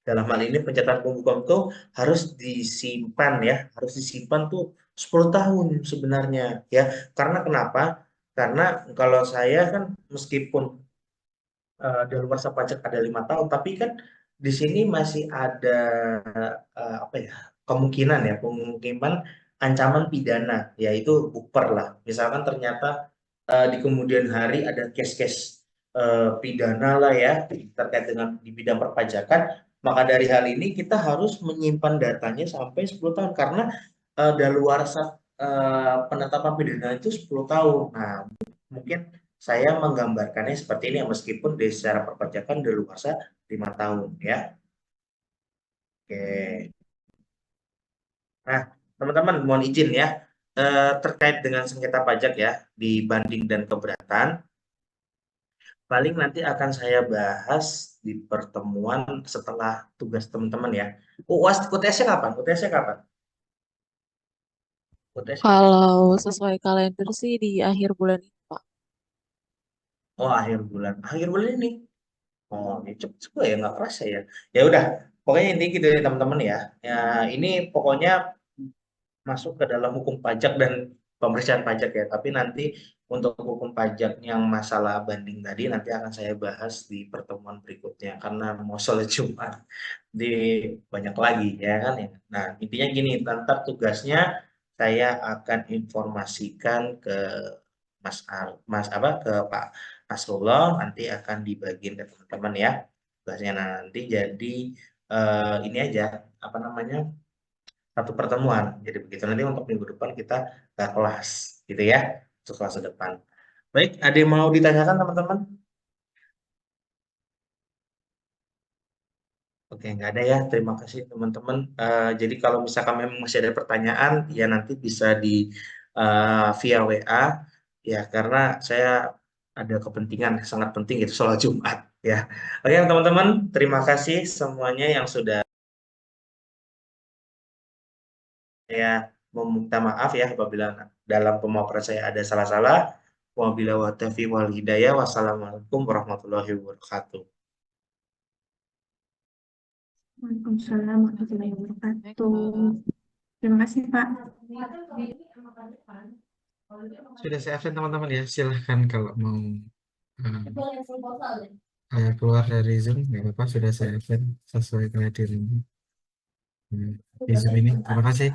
Speaker 1: dalam hal ini pencatatan pembukuan itu harus disimpan ya, harus disimpan tuh 10 tahun sebenarnya ya. Karena kenapa? Karena kalau saya kan meskipun daluarsa pajak ada 5 tahun, tapi kan di sini masih ada apa ya kemungkinan ya, kemungkinan ancaman pidana, yaitu buper lah. Misalkan ternyata di kemudian hari ada case-case pidana lah ya terkait dengan di bidang perpajakan, maka dari hal ini kita harus menyimpan datanya sampai 10 tahun karena daluarsa penetapan pidana itu 10 tahun. Nah, mungkin saya menggambarkannya seperti ini ya, meskipun di secara perpajakan daluarsa 5 tahun ya. Oke. Nah, teman-teman mohon izin ya, terkait dengan sengketa pajak ya, di banding dan keberatan, paling nanti akan saya bahas di pertemuan setelah tugas teman-teman ya. UAS, UTS-nya kapan? UTS-nya kapan? UTS-nya kapan?
Speaker 3: Kalau sesuai kalender sih di akhir bulan ini, Pak.
Speaker 1: Oh, akhir bulan. Akhir bulan ini. Oh, ini cepet juga ya, nggak kerasa ya. Ya udah, pokoknya ini gitu ya teman-teman ya. Ya, ini pokoknya masuk ke dalam hukum pajak dan pemeriksaan pajak ya. Tapi nanti untuk hukum pajak yang masalah banding tadi nanti akan saya bahas di pertemuan berikutnya karena mau sholat Jumat di banyak lagi ya kan ya. Nah, intinya gini, nanti tugasnya saya akan informasikan ke Mas apa ke Pak Nasrullah, nanti akan dibagiin ke teman-teman ya. Tugasnya nanti jadi ini aja apa namanya? Satu pertemuan. Jadi begitu nanti untuk minggu depan kita ke kelas gitu ya, untuk kelas depan. Baik, ada yang mau ditanyakan teman-teman? Oke, nggak ada ya. Terima kasih teman-teman. Jadi kalau misalkan memang masih ada pertanyaan, ya nanti bisa di via WA ya, karena saya ada kepentingan sangat penting itu sholat Jumat ya. Oke teman-teman, terima kasih semuanya yang sudah. Saya meminta maaf ya apabila dalam pemaparan saya ada salah-salah. Wabillahi wa taufiq wal hidayah. Wassalamualaikum warahmatullahi wabarakatuh.
Speaker 5: Waalaikumsalam warahmatullahi
Speaker 3: Baik,
Speaker 5: wabarakatuh.
Speaker 3: Pak.
Speaker 5: Terima kasih, Pak.
Speaker 2: Sudah saya absen teman-teman ya. Silahkan kalau mau keluar dari Zoom, nggak apa-apa. Sudah saya absen sesuai kehadiran di Zoom ini. Terima kasih.